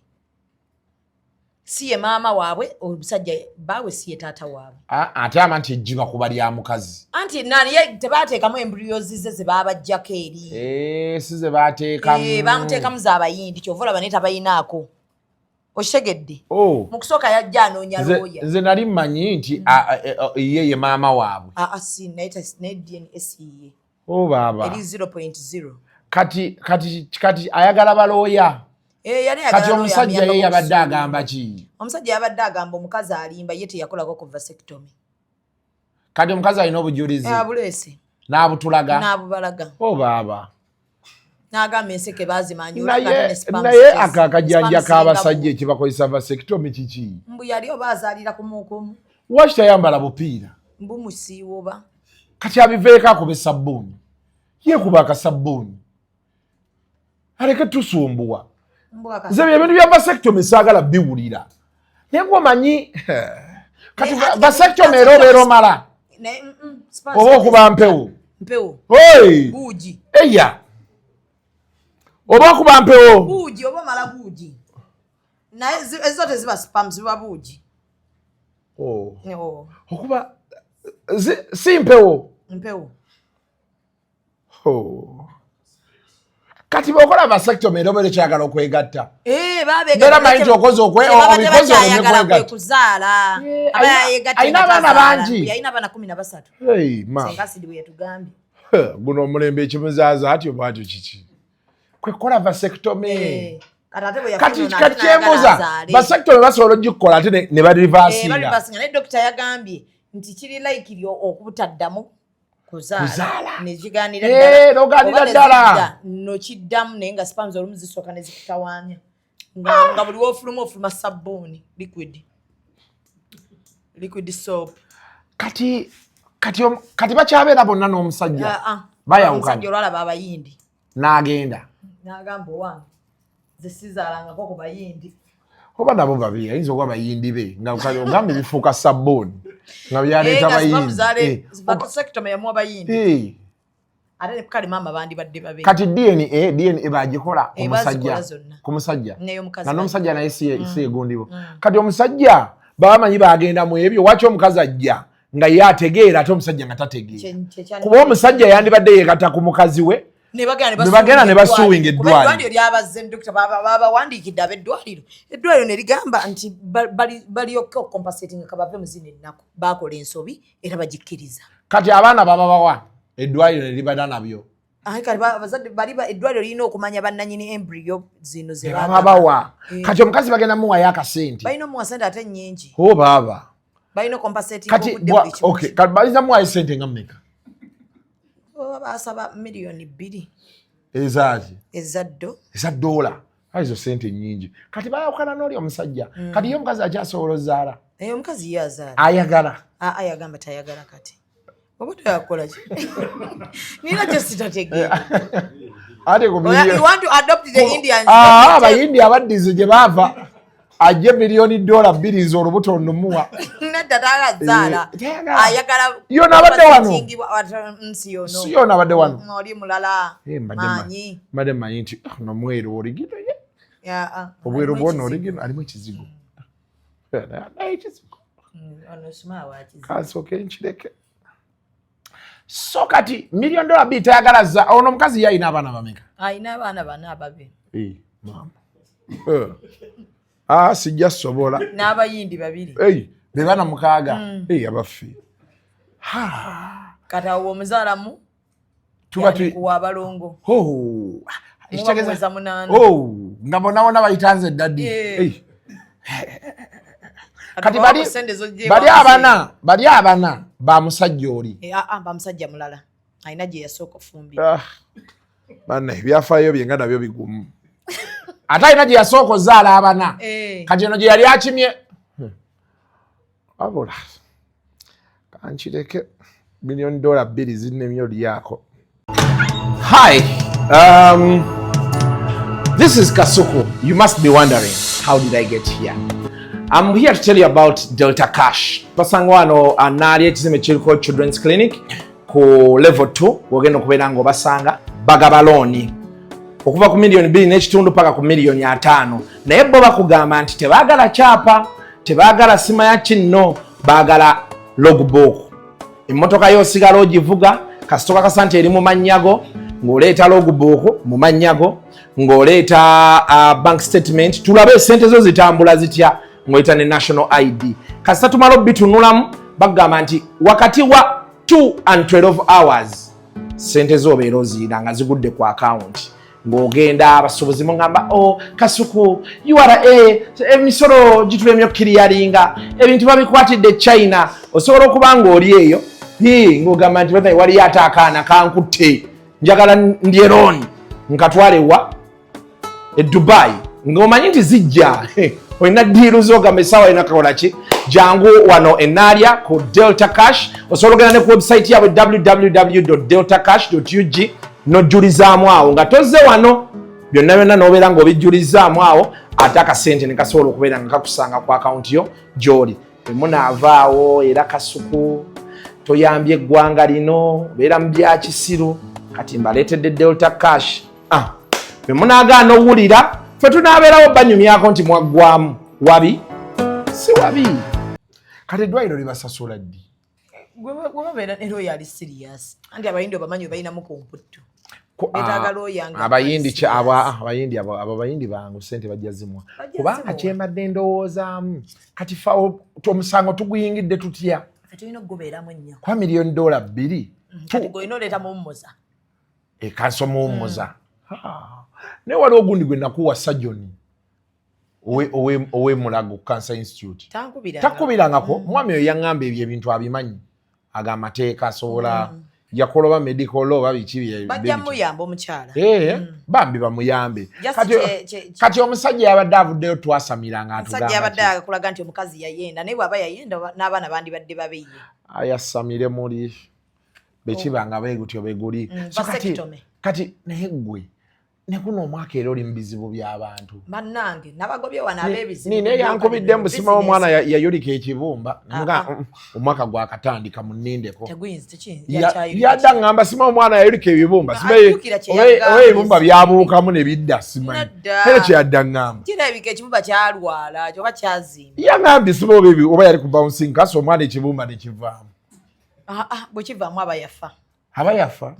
si ye maama waabwe omusajja baawe si ye taata waabwe ate ama nti ejjiba kuba lya mukazi anti nani tebaateekamu embulyozi ze ze baabajjako eri si ze baateekamu baamuteekamu z'abayindi kyova olaba naye tabayinaako oshegedde mu kusooka yajja anoonya looya nze nali mmanyi nti ye maama waabwe si naye DNS ye baaba eri 0.0 kati ayagala balooya kati omusajja ye yabadde agamba ki omusajja yabadde agamba omukazi alimba ye teyakolako ku vasectomy kati omukazi alina obujulizi abuleese n'abutulaga n'abubalaga baaba n'agamba enseke bazimanyi naye akakajanja k'abasajja ekibakozesa vasectomy kiki mbu yali oba azaalira kumukumu waki tayambala bupiira mbu musiiwa oba kati abiveeko akuba esabbuuni yeekuba akasabbuuni aleke tusumbuwa nze ebintu bya vasectomy saagala biwulira naye gwomanyi kati vasectomy era obeera omala oba okuba mpewo buugi eya oba okuba mpewo buugi oba omala buugi naye ezo teziba spam ziba buugi okuba si mpewo kati bwokola vasectomy era obeera ekyagala okwegatta era manyi nti okoze obikoze okuzaala alina abaana bangi alina abaana 13 Senga Acid bwe yatugambye guno omulembe ekimuzaaza atyo bwatyo kiki kwekola vasectomy kati kyembuza vasectomy basobola ogikukola ate ne barivasinga naye dokita yagambye nti kiri laikiri okubutaddamu kuzaala noganira ddala nokiddamu naye nga spams olumu zisooka ne zikutawaanya nga buli wofuluma ofuluma sabbuuni liquid soap kati bakyabeera bonna n'omusajja bayawukana olwalaba abayindi n'agenda n'agamba owange ze sizaalangako ku bayindi oba nabo babi ayinza okuba bayindi be nga ogamba ebifuuka sabbuuni nga byaleeta bayindi ate kale maama bandibadde babe kati DNA bagikola ku musajja nga n'omusajja naye si yegundibo kati omusajja babamanyi bagenda mu ebyo waki omukazi ajja nga ye ategeera ate omusajja nga tategeera kuba omusajja yandibadde yeegatta ku mukazi we ne bagenda ne basuwinga eddwaliro lyabazze dokita babawandiikidde ab'eddwaliro ne ligamba nti balyoke compensating kabave mu zino ennaku bakola ensobi era bagikkiriza kati abaana bababawa eddwaliro ne libada nabyo abazadde bali eddwaliro lirina okumanya bannanyini embryo zino ze babawa kati omukazi bagenda muwayo akasente balina omuwa sente ate nnyingi baaba balina okompasetinga kati baliza muwayo sente nga mmeka basaba miliyoni 2 ezaaki eza dola aizo sente nyingi kati bayawukana n'oli omusajja kati ye omukazi akyasobola ozaala omukazi ye azaala ayagala ayagamba tayagala kati oba toyakola ki nina kyo sitategeera you want to adopt the Indians abayindi abaddizi gye baava ajje miliyoni $2 z'olubuto numuwa nedda tagazaala ayagala yo nabadde wano nsi yo nabadde wano oli mulala manyi mbadde manyi nti nomweru oligino ye obweru bwona oligino alimu ekizigo naye ekizigo kansooke nkireke so kati miliyoni $2 tayagalaza ono omukazi ye ayina abaana bameka ayina abaana bana ababe sijja sobola n'abayindi 2 be bana 6 abaffe kati awo omuzaalamu kuwa abalongo ekitegeeza nga bonna bayitanze eddaddi kati bali abana ba musajja oli ba musajja mulala alina gye yasooka ofumbira banna ebyafaayo bye nga nabyo bigumu ate alina gye yasooka ozaala abana kati eno gye yali akimye wabula kankireke miliyoni $2 zinnemye olyako. Hi, this is Kasuku. You must be wondering, how did I get here? I'm here to tell you about Delta Cash. Pasangwa wano anali ekizime kiriko Children's Clinic ku level 2 wogenda okubeera nga obasanga bagaba looni okuva ku miliyoni 2.5 paka ku miliyoni 5 naye bo bakugamba nti tebaagala kyapa tebaagala sima ya kinno baagala logbook emmotoka yosigala ogivuga kasitoka kasante eri mu mannyago ng'oleeta logbook mu mannyago ng'oleeta bank statement tulabe sente zo zitambula zitya ng'oleeta ne national ID kasita tumala obitunulamu bagamba nti wakati wa 2 and 12 hours sente zo obeera oziyina nga zigudde ku account ng'ogenda abasuubuzi mugamba Kasuku URA emisolo gitulemye okukiriyalinga ebintu babikwatidde China osobola okuba ng'oli eyo ng'ogamba nti waliyo ate akaana kankutte njagala ndyerooni nkatwalewa e Dubai ng'omanyi nti zijja olina ddiiru z'ogamba essaawa olina kakola ki jangu wano enaalya ku Delta Cash osobola ogenda ne ku website yaabwe www.deltacash.ug n'ojjulizaamu awo nga tozze wano byonna byonna n'obeera ng'obijjulizaamu awo ate akasente ne kasobola okubeera nga kakusanga ku akawunti yo gy'oli emunaavaawo era Kasuku toyambye eggwanga lino obeera mu bya kisiru kati mbaleetedde Delta Cash bwe munaagaana owulira ffe tunaabeerawo banyumyako nti mwaggwamu wabi si wabi kati eddwaliro libasasula ddi gwebabeera ne looya ali serious anti abayindi obamanyi balinamu komputtu abayindi bangu sente bajja zimwa kubanga kyembadde ndowoozaamu kati fawo omusango tuguyingidde tutya tulina okugobeeramu nnyo kwa miliyoni $2 kati golina oleeta muwummuza ekanso muwummuza naye waliwo ogundi gwe nakuwa sajoni ow'emulago Cancer Institute takubirangako mwami oyo yaŋŋamba ebyo ebintu abimanyi ag'amateeka asobola yakoloba medical law babiki bajja muyamba omukyala bambi bamuyambe kati omusajja yabadde avuddeyo twasamiranga omusajja yabadde akulaga nti omukazi yayenda naye bw'aba yayenda n'abaana bandibadde babeeye ayasamire muli bekibanga beegutyo beguli kati naye ggwe nekuno omwaka era oli mu bizibu by'abantu bannange nabagobye wano ab'ebizibu nine yankubidde mu busima w'omwana yayolika ekibumba nga omwaka gwakatandika munnindeko yadda ŋŋamba sima omwana yayolika ebibumba oba ebibumba byabuukamu ne bidda simanyi era kyeyadda ŋŋamba kirabika ekibumba kyalwala kyoba kyazimba yaŋŋambye sima oba yali ku bouncing kasi omwana ekibumba ne kivaamu bwe kivaamu aba yafa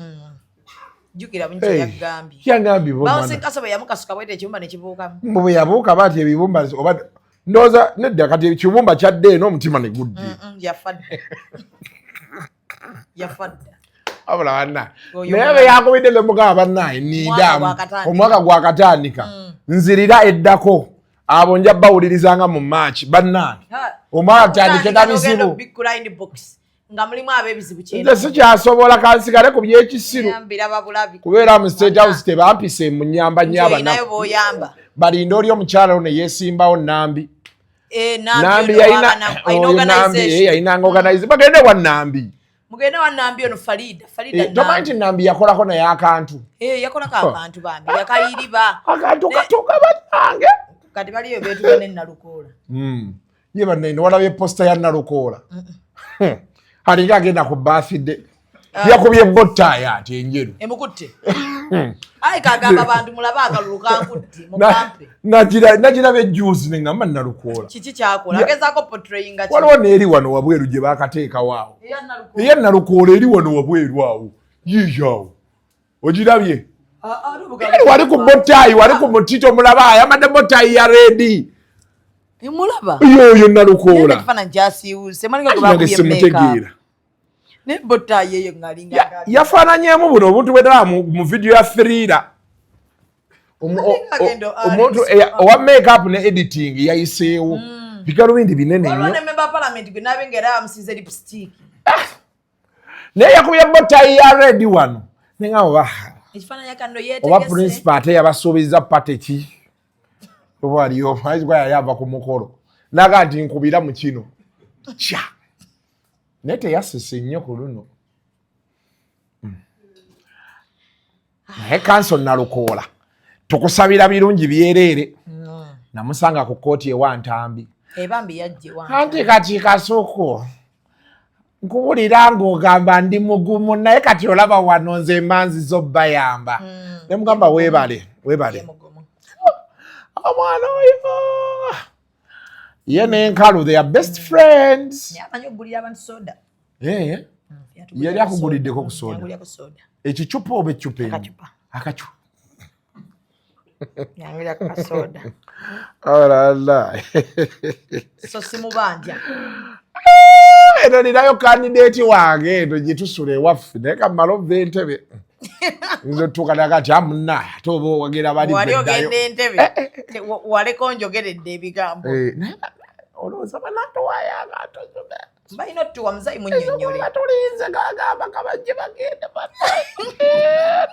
jukira bunje Agambye Agambye bawose kasobe yamukasuka bwete ekibumba ne kibuukamu mbu yabuuka bati ebibumba oba ndoza nedda kati ekibumba kyadde n'omutima ne gudde yafadda abula banna naye yakubidde ne mugaba bannaye nidamu omwaka gwakatandika nzirira eddako abo nja bawulirizanga mu March bannaye omwaka tandike na bizibu nga mulimu abebizibu nze sikyasobola kansigale ku byekisiru kubeera mu State House tebampise mu nyamba nyaba balinda oli omukyala ono yesimbawo Nambi Nambi yayinanga organize bagende wa Nambi mugende wa Nambi ono Farida tomanyi Nambi yakolako naye akantu yakolako akantu bambi yakayiriba akantu katuka bannange kati baliyo betugane Nalukoola ye bannene walabye posta ya Nalukoola alinga agenda ku birthday yakubye bottayi ate enjeru emukutte ayi kagamba bantu mulaba akalulu kankutte mukampe nagirabe juice nengamba Nalukoola kiki kyakola agezaako portraying nga waliwo neeri wano wabweru gye baakateekawo awo eya Nalukoola eri wano wabweru awo yiiyawo ogirabye wali ku bottayi wali ku mutito mulaba ayamadde bottayi ya reedi emulaba yoyo Nalukoola ekifaananyi kyasiiwuse malinga gwe bakuyemeeka ne bottayi eyo ngalinga yafaananyemu buno obuntu bwedala mu video ya Thriller omuntu owa make-up ne editing yayiseewo bigalubindi binene nnyo ne member parliament gwe nabe ngera amusize lipstick naye yakubye bottayi ya reedi wano nengamba ekifaananyi akando yeetegese oba principal ate yabasuubiza pate ki oba aliyo ayizikwa yali ava ku mukolo naga nti nkubira mu kino kya naye teyasese nnyo ku luno naye kanso Nalukoola tukusabira birungi byereere namusanga ku kooti ewa Ntambi ebambi yajje wange anti kati Kasuku nkubulira ng'ogamba ndi mugumu naye kati olaba wano nze emanzi zo bayamba ne mugamba weebale omwana oyo ye n'enkalu they are best friends yamanyi okugulira abantu soda yali akuguliddeko ku soda ekicupa oba ecupa akacupa yangira kasoda alala so simubanja eno ninayo candidate wange eno gyetusula ewaffe naye kamala ova entebe nzo tutuuka kati amuna ate oba wagera bali wali ogenda entebe waleko njogeredde ebigambo olowooza banatowayanga atozobe balina otuwa muzayi munnyonnyole tulinze gagamba kabajje bagende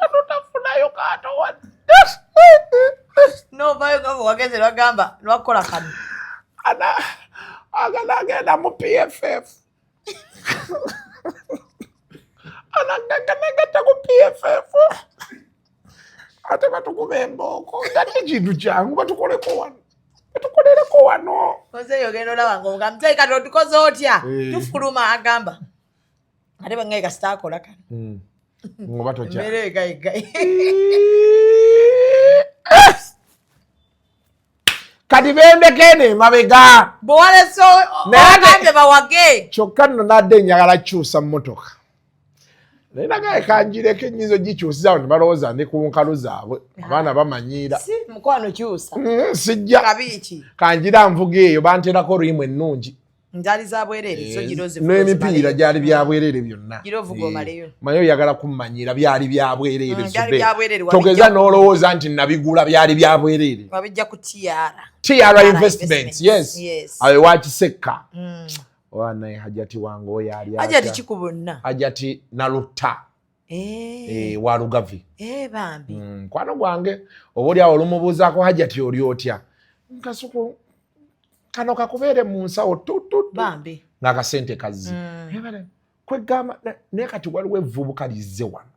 natutafunayo katowa novayo gabo wageze lwagamba lwakola kano agenda mu PFF anagagata ku PFF ate batukuba embooko ate kintu kyangu batukoleko wano ozeeyo ogenda olaba ngaomuga muzeeyi kati otukoze otya tufuluma agamba ate bangaye kasitaakola kano ngoba tokya mmere egayigayi kati bendekene mabega bwaleso agambye bawage kyokka nno nadde njagala kyusa mmotoka naye nagaye kanjireko enyizo gikyusizawo nebalowooza ndi ku nkalu zaabwe abaana bamanyiira mukwano kyusa sijja kabiiki kanjira nvuga eyo banterako rimu ennungi nzali za bwerere so giroze n'emipiira gyali bya bwerere byonna girovuga omaleyo mayo oyagala kummanyiira byali bya bwerere togeza n'olowooza nti nabigula byali bya bwerere wabijja ku TR investments yes awe wakisekka wana hajati wange oyo ali hajati kikubonna hajati nalutta wa Lugavi bambi kwano gwange obuli awo olumubuuzaako hajati oli otya Kasuku kano kakubeere mu nsawo tututu bambi n'akasente kazzi kwegamba naye kati waliwo evvubuka lizze wano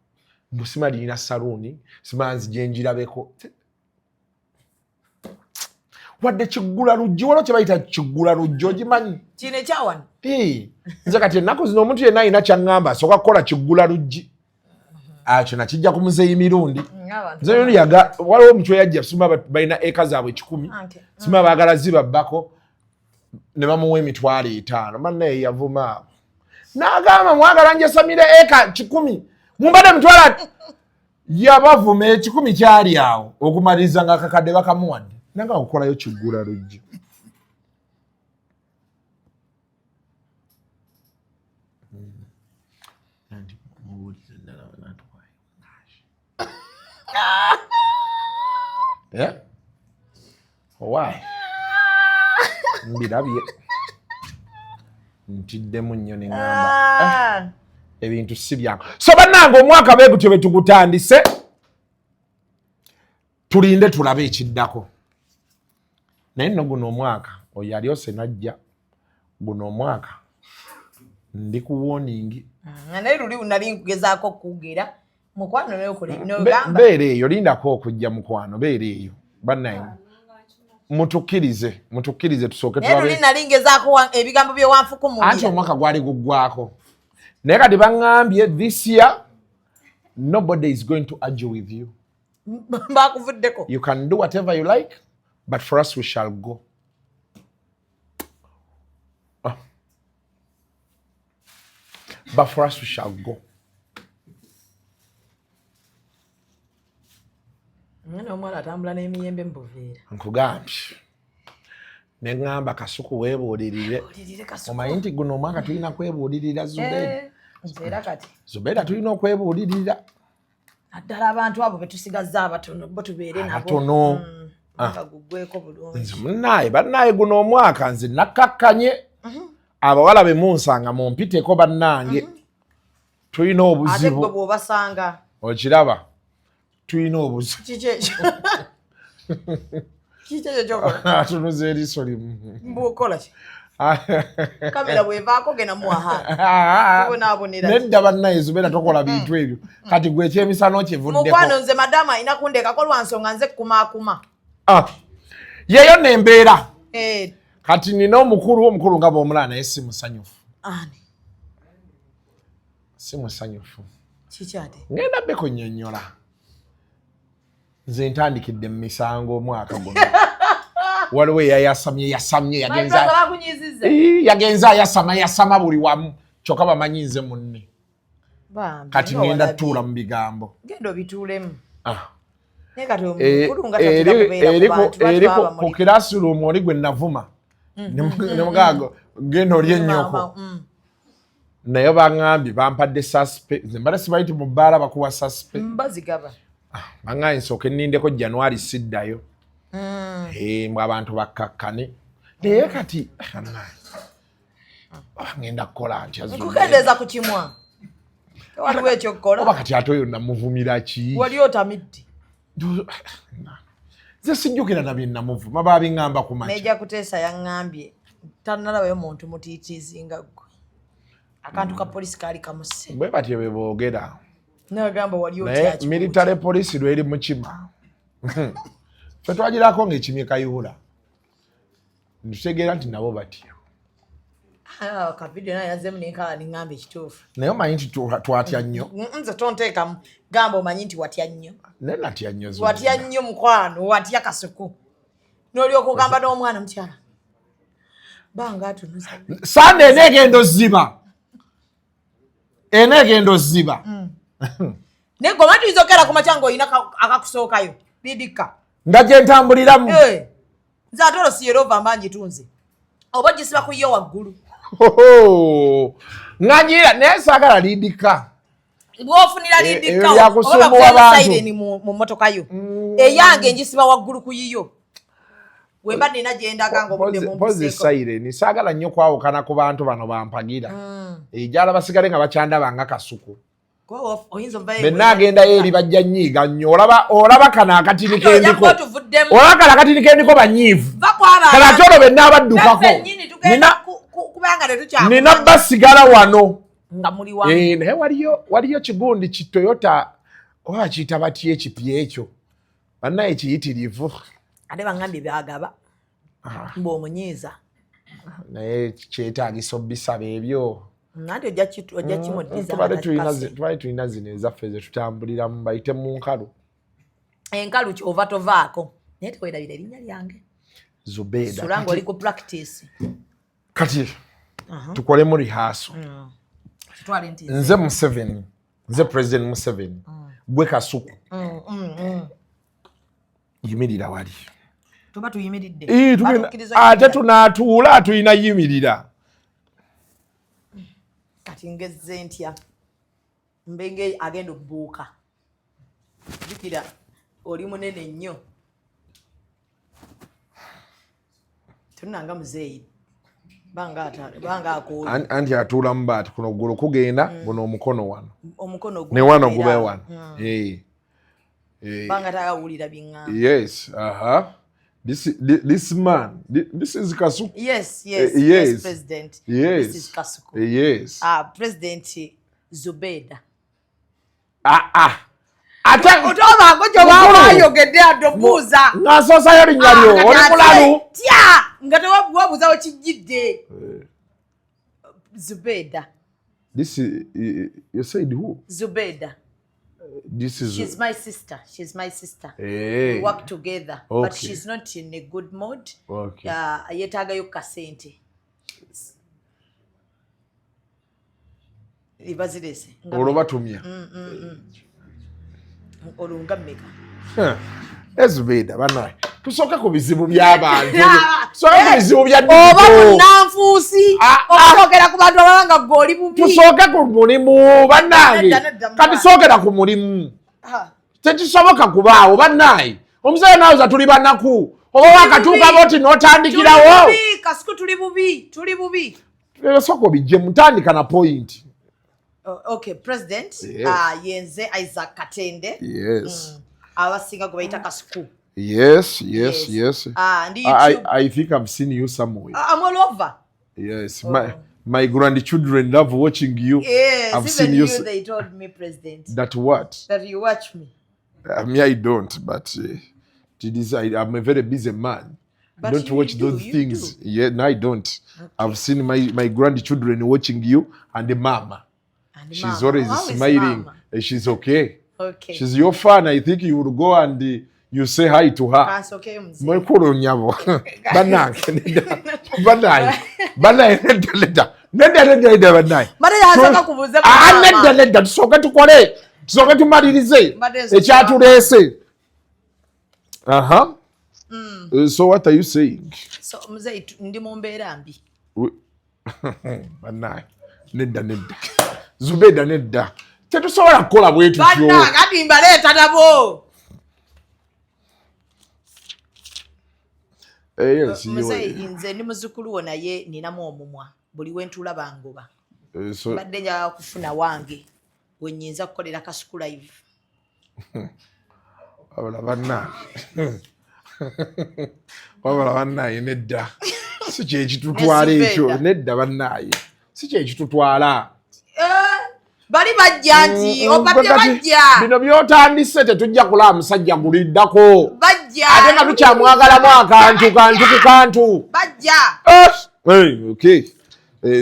mbu sima lirina saluuni sima nzigyenjirabeko wadde kiggula lujji waliwo kye bayita kiggula lujji ogimanyi kino ekyawano nze kati ennaku zino omuntu yenna alina kyaŋŋamba asooka kukola kiggula lujji kyo nakijja ku muzeeyi mirundi nze waliwo omukywe yajja sima balina eka zaabwe 1,000 sima baagala zibabbako ne bamuwa emitwalo 5 mannaye yavuma awo n'agamba mwagala njesamire eka 1,000 mumbadde emitwalo yabavuma 1,000 kyali awo okumaliriza nga akakadde bakamuwadde nanga okukolayo kiggula lujji Yeah? Why? Mbirabye. Ntiddemu nnyo ne ngamba. Ebintu si byangu. So bannange omwaka beegutyo bwe tugutandise. Tulinde tulabe ekiddako. Naye nno guno omwaka oyo alyose najja. Guno omwaka ndi ku warning. Naye luli unali nkugezaako kugera. Mukwano n'okole n'ogamba. Beera eyo lindako okujja mukwano beera eyo. Bannange. Mutukkirize tusooke tulabe. Naye luli nali ngezaako ebigambo by'owanfuku mu. Anti omwaka gwali guggwako. Naye kati baŋŋambye this year nobody is going to argue with you. Bakuvuddeko. You can do whatever you like, but for us we shall go. But for us we shall go. Omwana atambula n'emiyembe mbuveera. Nkugambye. Ne ngamba Kasuku weebuulirire. Omanyi nti guno omwaka tulina kwebuulirira Zubeda. Nzeera kati. Zubeda tulina okwebuulirira. Naddala abantu abo betusigazza abatono bo tubeere nabo. Abatono. Guggweko bulungi. Bannaye guno omwaka nze nakkakkanye. Abawala be munsanga mumpiteko bannange. Tulina obuzibu. Ate gwe bw'obasanga. Okiraba. Tulina obuzibu. Kiki ky'okola? Atunuza eriiso limu. Mbukola ki? Kamera bw'evaako genda muwaha. Tubonaabonera. Nedda bannaye Zubeda tokola bintu ebyo. Kati gwe ekyemisano kivuddeko. Mukwano nze madamu alina kundekako lwa nsonga nze kumaakuma. Yeyo n'embeera. Kati nina omukulu nga bw'omulaba naye si musanyufu. Ani? Si musanyufu. Kiki ate? Ngenda bbe kunnyonnyola. Nze ntandikidde mu misango omwaka guno. Waliwo yasamye yagenza yasama buli wamu. Kyokka bamanyi nze munne. Kati ngenda tuula mu bigambo. Genda obituulemu. Eri ku classroom oli gwe navuma. Ne mugaago genda oli ennyoko. Naye baŋŋambye bampadde suspe. Nze mbadde sibayiti mu bbaala bakuwa suspe. Mbazigaba. Baŋŋambye nsooke nnindeko January siddayo. Mbwe abantu bakkakkane. Naye kati ngenda kukola ntya Zubeda. Nkukendeeza ku kimwa. Waliwo ekyokukola. Oba kati ate oyo namuvumira ki? Wali otamidde. Nze sijjukira na bye namuvuma babiŋŋamba ku makya. Nejja Kuteesa yaŋŋambye tannalabayo muntu mutiitiizi nga ggwe. Akantu ka polisi kaali kamuse. Bwe batyo be boogera. N'agamba wali otya Naye military police lweri mu kima. Ffe twagirako ng'ekimye kayuula. Ntutegeera nti nabo batyo. Kavidiyo naye yazzeemu n'enkala n'eŋŋamba ekituufu. Naye omanyi nti twatya nnyo. Nze tonteekamu. Gamba omanyi nti watya nnyo. Naye natya nnyo. Watya nnyo mukwano, watya Kasuku. N'olyoka ogamba n'omwana mukyala. Banga atunuza. Sande eneegenda ozziba. Eneegenda ozziba. Naye gwe omanyi tuyinza okukera ku makya ng'olina akakusookayo. Bidika. Nga gye ntambuliramu. Nze ate olwo siyerova mba ngitunze. Oba gisiba ku yo waggulu. Ng'anjira naye saagala lidika. Bw'ofunira lidika oba bakuwa sayireni mu mmotoka yo. Eyange ngisiba waggulu ku yiyo. Wemba nina gye ndaga ng'obudde mu mbuseeko. Pozi sayireni saagala nnyo kwawukana ku bantu bano bampagira. Ejala basigale nga bakyandaba nga Kasuku. Benna agendayo eri bajja nnyiiga nnyo. Olaba kano akatini kendiko. Olaba kano akatini kendiko banyiivu. Kano ate olwo benna abaddukako. Nina basigala wano. Naye waliyo kigundi ki Toyota oba kiyita batya ekipya ekyo. Bannaye kiyitirivu. Ate baŋŋambye byagaba. Mbw'omunyiiza. Naye kyetaagisa obisaba ebyo. Nante ojja kimuddiza. Twali tulina zino ezaffe ze tutambuliramu bayite mu nkalu. Enkalu kyova tovaako. Naye teweerabira erinnya lyange. Zubeda. Sula ng'oli ku practice. Kati tukolemu rehearsal. Nze Museveni. Nze President Museveni. Gwe Kasuku. Yimirira wali. Tuba tuyimiridde. Ate tunaatuula tulina yimirira. Kati ngezze ntya mbenge agenda obbuuka. Jukira oli munene nnyo tunanga muzeeyi banga akoli anti atuula mu baati kuno oggulo kugenda guno omukono wano omukono ne wano gube wano banga tagawulira biŋŋamba. Yes, this man, this is Kasuku. Yes, President. Yes. This is Kasuku. Yes. President Zubeda. Ate otoba ngojo bayogedde adobuuza nasosa yali nyalyo oli mulalu tya nga tewabuuza okijjidde Zubeda. This is you said who? Zubeda. This is she's my sister. Hey. We work together, okay. But she's not in a good mood. Okay. Yetagayo kasente. Ibazidese. Olobatumya. Olungameka. Zubeda banaye. Tusooke ku bizibu by'abantu. Tusooke ku bizibu bya oba munanfuusi. Okusokera ku bantu abalanga goli bubi. Tusooke ku mulimu bannange. Kati sookera ku mulimu. Tekisoboka kubaawo bannange. Omusajja naawe tuli bannaku. Oba wakatuuka boti n'otandikirawo. Kasuku tuli bubi. Soko bijje mutandika na point. Okay, President. Yes. Yenze Isaac Katende. Yes. Abasinga gwe bayita Kasuku. Yes. And YouTube. I think I've seen you somewhere. I'm all over. Yes, my grandchildren love watching you. Yes, I've even seen you. They told me, President. That what? That you watch me. I don't, but I'm a very busy man. But Don't watch those things. Yeah, no, I don't. Okay. I've seen my grandchildren watching you and the mama. She's always smiling. She's okay. Okay. She's your fan. I think you will go and you say hi to her. That's okay, Mwekuru nyabo. Banange. Neda. Madaya hasaka kubuza kwa neda. Tusoke tukole. Tusoke tumalirize. Ekyatulese. So what are you saying? So mzee ndi mumbeera mbi. Banange. Neda. Zubeda neda. Tetusobola kukola bwetu kyo. Bana kati mbaleta nabo. Yes, nze ndi muzukulu wo naye ninamu omumwa buli wentula bangoba. Badde nja kufuna wange wenyinza kukolera Kasuku Live. Wabala bannaye nedda. Si kye kitutwala ekyo nedda bannaye. Si kye kitutwala. Bali bajja nti opapye bajja. Bino byotandise tetujja kulaba musajja guliddako. Bajja. Ate nga tukyamwagalamu akantu ku kantu. Bajja. Okay.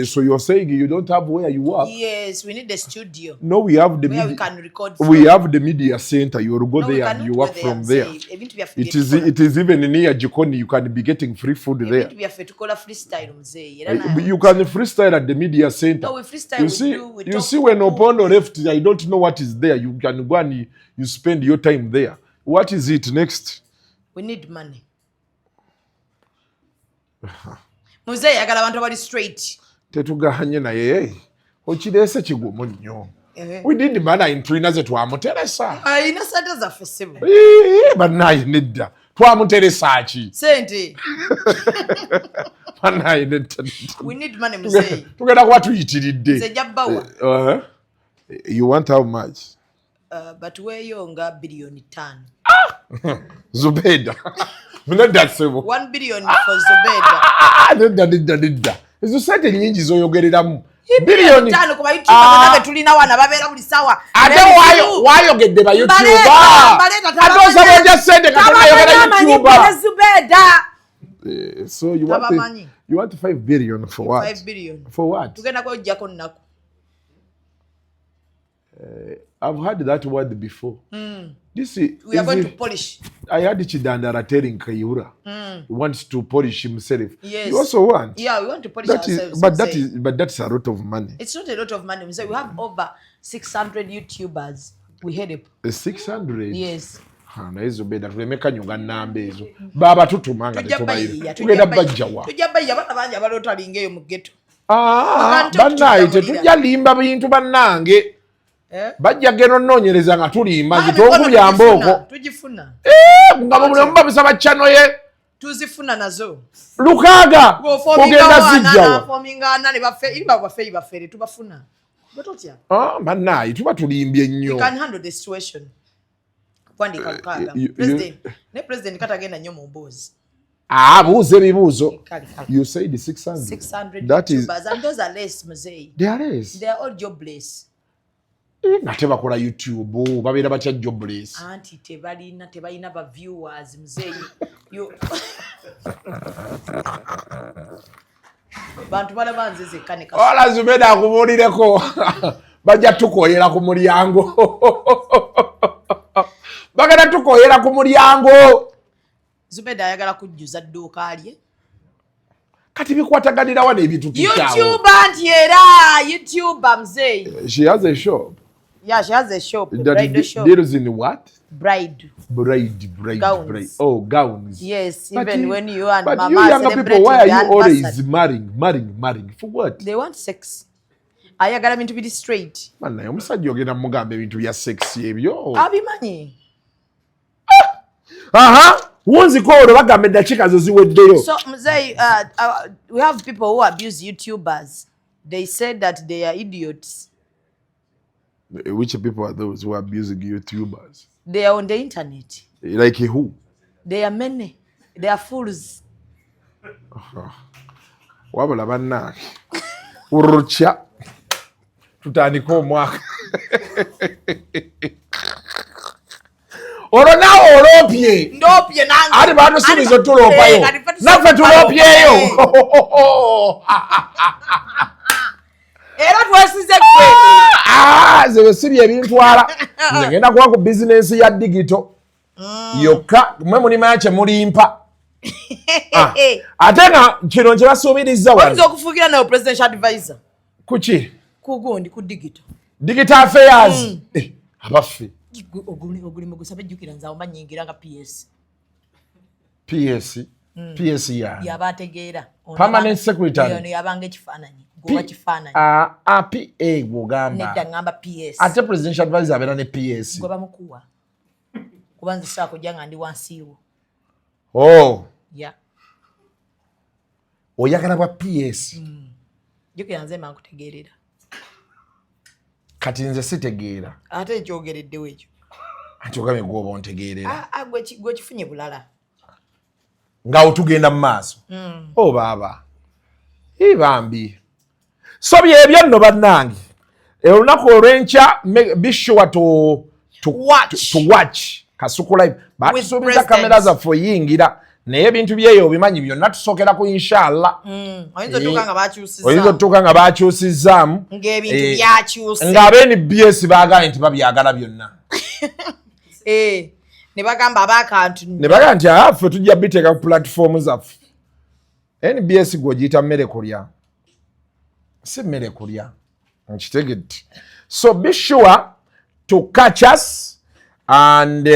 So you're saying you don't have where you work? Yes, we need a studio. No, we have the where media. We can record. We have the media center. You will go there and you work from there. It is even near Jikoni. You can be getting free food there. You can freestyle at the media center. No, we freestyle. You see when Opondo left, I don't know what is there. You can go and you spend your time there. What is it next? We need money. Muzeeyi agala abantu abali straight. Tetuganye naye okirese kigumu nnyo. We did mana intrina ze twamuteresa. Ina sente zaffe ssebo. Bannaye nedda. Twamuteresa ki? Sente. Bannaye nedda. We need money muzeeyi. Tugenda kuba tuyitiridde. Nze jabbawa. You want how much? But weeyonga billion 5. Zubeda. Nedda ssebo. 1 billion for Zubeda. Nedda. Ezo sente nyingi zoyogereramu. Billion 5 kuba YouTube nabe tulina wana babeera buli sawa. Ate wayogedde ba YouTube. Ate osabye sente katona yogera YouTube. Zubeda. So you want 5 billion for what? 5 billion. For what? Tugenda ko jjako nnaku. I've heard that word before. We are going to polish. I heard Chidandara telling Kayura he wants to polish himself. Yes. You also want? Yeah, we want to polish ourselves. But that's a lot of money. It's not a lot of money. We have over 600 YouTubers. We had it. 600? Yes. Na hizo beda tulemeka nyunga nambe hizo. Baba tutumanga tutumaira. Tugenda bajjawa. Tujabaya bana banje abalotalingeyo mu ghetto. Bannaye tetujja limba bintu bannange. bajja geno nonyereza nga tulimba zitokubya mboko tujifuna ngabo mulemu babisaba channel ye tuzifuna nazo lukaga kugenda zijjawa formingana ne baffe tubafuna bototya banayi tuba tulimbye nnyo can handle the situation kwandika lukaga president katagenda nnyo mu mbozi buuza ebibuuzo you said 600 that is and those are less muzei they are less they are all jobless nate bakola YouTube babeera batya jobless anti tebalina ba viewers muzei bantu bala banzize kane ka wala Zubeda akubulireko bajja tukoyera ku mulyango bagala tukoyera ku mulyango Zubeda ayagala kujjuza dduuka lye kati bikwataganira wane ebintu tukyawo YouTube anti era YouTube mzee she has a shop yeah she has a shop that bridal shop deals in what bride oh gowns yes but even when you and mama you younger people why are you always marrying for what they want sex ayagala bintu bili straight man omusajja ogenda mugambe bintu bya sex ebyo abimanyi wonzi ko bagambe dakika zo ziweddeyo so mzee we have people who abuse YouTubers they said that they are idiots. Which people are those who are abusing YouTubers? They are on the internet. Like who? They are many. They are fools. Wabula banna. Urucha. Tutandika omwaka. Olo nawo olopye. Ndopye nange. Ati bantu sirizo tulopayo. Naffe tulopyeyo. Era twesize gwe. Zewe sibye ebintwala. Nze ngenda kuba ku business ya digital. Yokka mwe muli mache mulimpa. Ate nga kino kye basuubiriza wano. Oyinza okufuukira nayo presidential advisor. Kuki? Kugundi ku digital. Digital affairs. Abaffe. Ogulimu gusabe jukira nzawo manyingira nga PS. PS ya. Yabategeera. Permanent secretary. Ono yabanga ekifaananyi. Goba kifaananyi. PA Agambye. Nedda ngamba PS. Ate presidential advisor abera ne PS. Goba mukuwa. Kubanza saako janga ndi wansiiwo. Yeah. Oyagala bwa PS. Jukira nze mankutegeerera. Kati nze sitegeera. Ate ekyogereddewo ekyo. Ati ogamye gwoba ontegeerera. Gwe kifunye bulala. Nga otugenda mu maaso. Baaba. Bambi. So byebyo nno bannange. Olunaku olw'enkya be sure to watch Kasuku Live. Batusuubiza kamera zaffe oyingira. Naye ebintu byeyo obimanyi byonna tusookera ku inshallah. Oyinza otuuka nga baakyusizaamu. Oyinza otuuka nga baakyusizaamu. Ng'ebintu byakyuse. Ng'abeeni BS baagala nti babyagala byonna. Ne bagamba abakantu. Ne bagamba nti ffe tujja biteeka ku platform zaffe. NBS gw'ogiyita mmere kulya. Si mmere kulya. Nkitegedde. So be sure to catch us and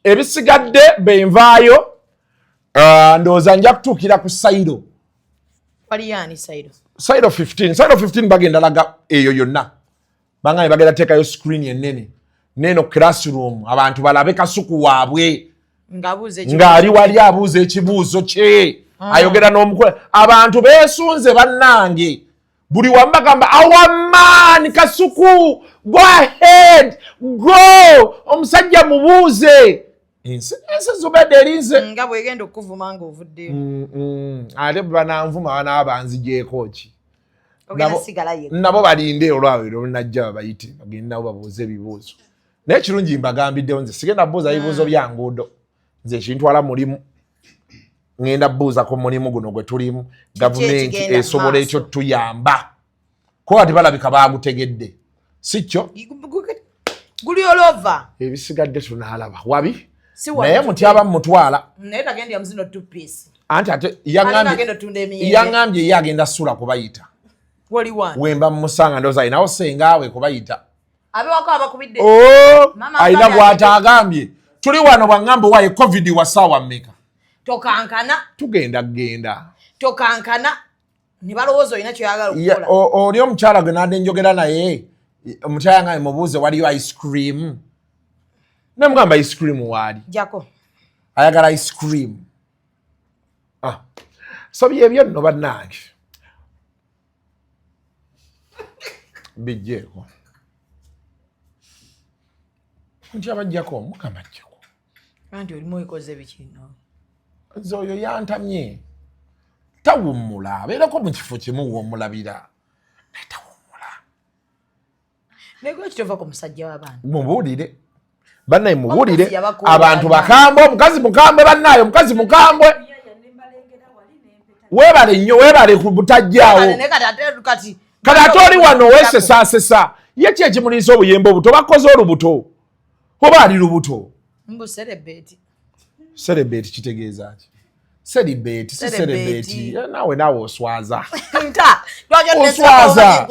ebisigadde benvaayo ndowooza nja kutuukira ku Saido. Wali yaani Saido? Saido 15. Saido 15 bagenda laga eyo yonna. Bangaye bagenda teekayo screen ennene. Neno classroom abantu balabe Kasuku waabwe. Ng'ali wali abuuza ekibuuzo kye. Ayogera n'omukulu. Abantu beesunze bannange. Buli wamu bagamba our man Kasuku go ahead go omusajja mubuuze. Ensi Zubeda erinze. Nga bwegenda okuvuma ng'ovuddeyo. Ate bananvuma banaabanzigyeko ki. Ogenda sigala ye. Nabo balinde olwawe olunajja babayite bagenda nabo babuuze ebibuuzo. Naye kirungi mbagambiddewo nze sigenda buuza ebibuuzo bya nguudo. Nze kintwala mulimu. Ngenda buuza ko mulimu guno gwe tulimu. Gavumenti esobola ekyo tuyamba. Ko ati balabika baagutegedde. Si kyo? Guli olova. Ebisigadde tunaalaba. Wabi? Naye mutyaba mutwala. Naye tagenda ya muzino 2 piece. Anti ate yangambye ye agenda ssula kubayita. Wali wani. Wemba musanga ndoza inawo sengaawe kubayita. Abe wako abakubidde. Aina bw'ata agambye. Tuli wano bwangamba waye COVID wasaawa mmeka. Tokankana. Tugenda. Tokankana. Nibalowooza olina kyoyagala okukola. Oli omukyala gwe nadde njogera naye omukyala nga mubuuze waliyo ice cream. Namugamba ice cream waali. Jako. Ayagala ice cream. So byebyo nno bannange. Bijjeeko. Nti abajjako mukama ajjako. Anti olimu oyikoze bikino. Nze oyo yantamye. Tawummula abeerako mu kifo kimu w'omulabira. Tawummula. Negwe kitova ku musajja w'abantu. Mubuulire. Bannaye mubuulire. Abantu bakambwe, omukazi mukambwe bannaayo, omukazi mukambwe. Weebale nnyo, weebale ku butajjaawo. Kati ate oli wano weesesaasesa. Ye ki ekimuliisa obuyembe obuto bakoze olubuto. Oba ali lubuto. Mbu celebrate. Celebrate kitegeeza ki? Celebrate, si celebrate. Nawe oswaza. Nta, oswaza.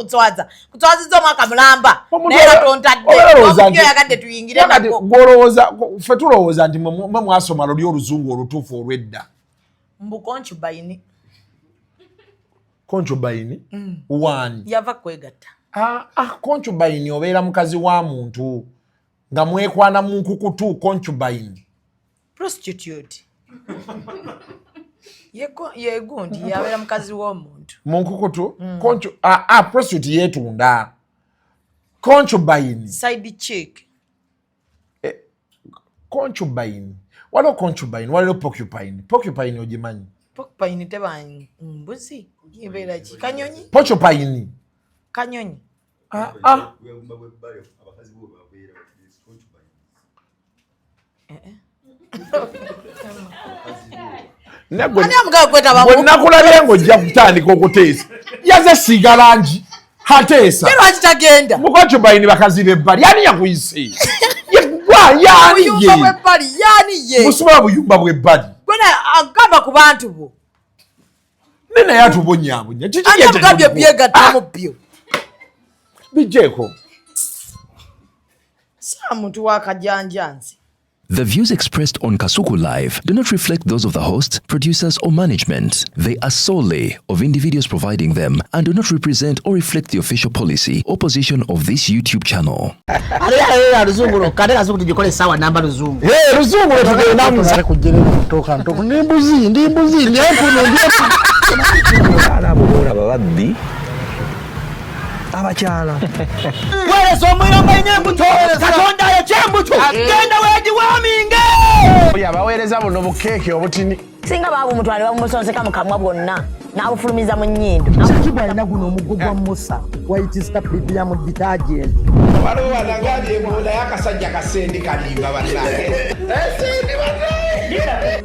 Kutwaziza omwaka mulamba. Naye tontadde. Omukyo yagadde tuyingire nako. Golowooza, ffe tulowooza nti mwe mwasoma luli oluzungu olutuufu olw'edda. Mbu concubine. Concubine? Wani? Yava kwegatta. Concubine obeera mukazi wa muntu. Nga mwekwana mu nkukutu concubine. Prostitute. Yegundi yabeera mukazi w'omuntu. Mu nkukutu? Prostitute yeetunda. Concubine. Side chick. Concubine. Waliwo concubine, waliwo porcupine. Porcupine ogimanyi? Porcupine teba mbuzi. Yebeera ki? Kanyonyi? Porcupine. Kanyonyi. Bwe nakulabye ng'ojja kutandika okuteesa. Yaze siga langi. Hateesa. Lwaki tagenda? Mukocubaini bakazi b'ebbali. Yani yakuyise. Yani ye. Musuma buyumba bw'ebbali. Gwena agamba ku bantu bo. Nene yatubonyaabonya. Agambye byegattamu byo. Bijjeeko. Sa muntu w'akajanjanzi. The views expressed on Kasuku Live do not reflect those of the host, producers, or management. They are solely of individuals providing them and do not represent or reflect the official policy or position of this YouTube channel. Abakyala werezo omuyomba enyembuto katonda yekyembuto genda weedi waminge yabaweereza buno bukeeke obutini singa baabu mutwale bamusonseka mu kamwa bwonna n'abufulumiza mu nnyindo sakiba alina guno omuggo gwa musa wayitista bibiyamu detergent waliwo wanagambye emunda y'akasajja kasendi kalimba bannange esendi bannange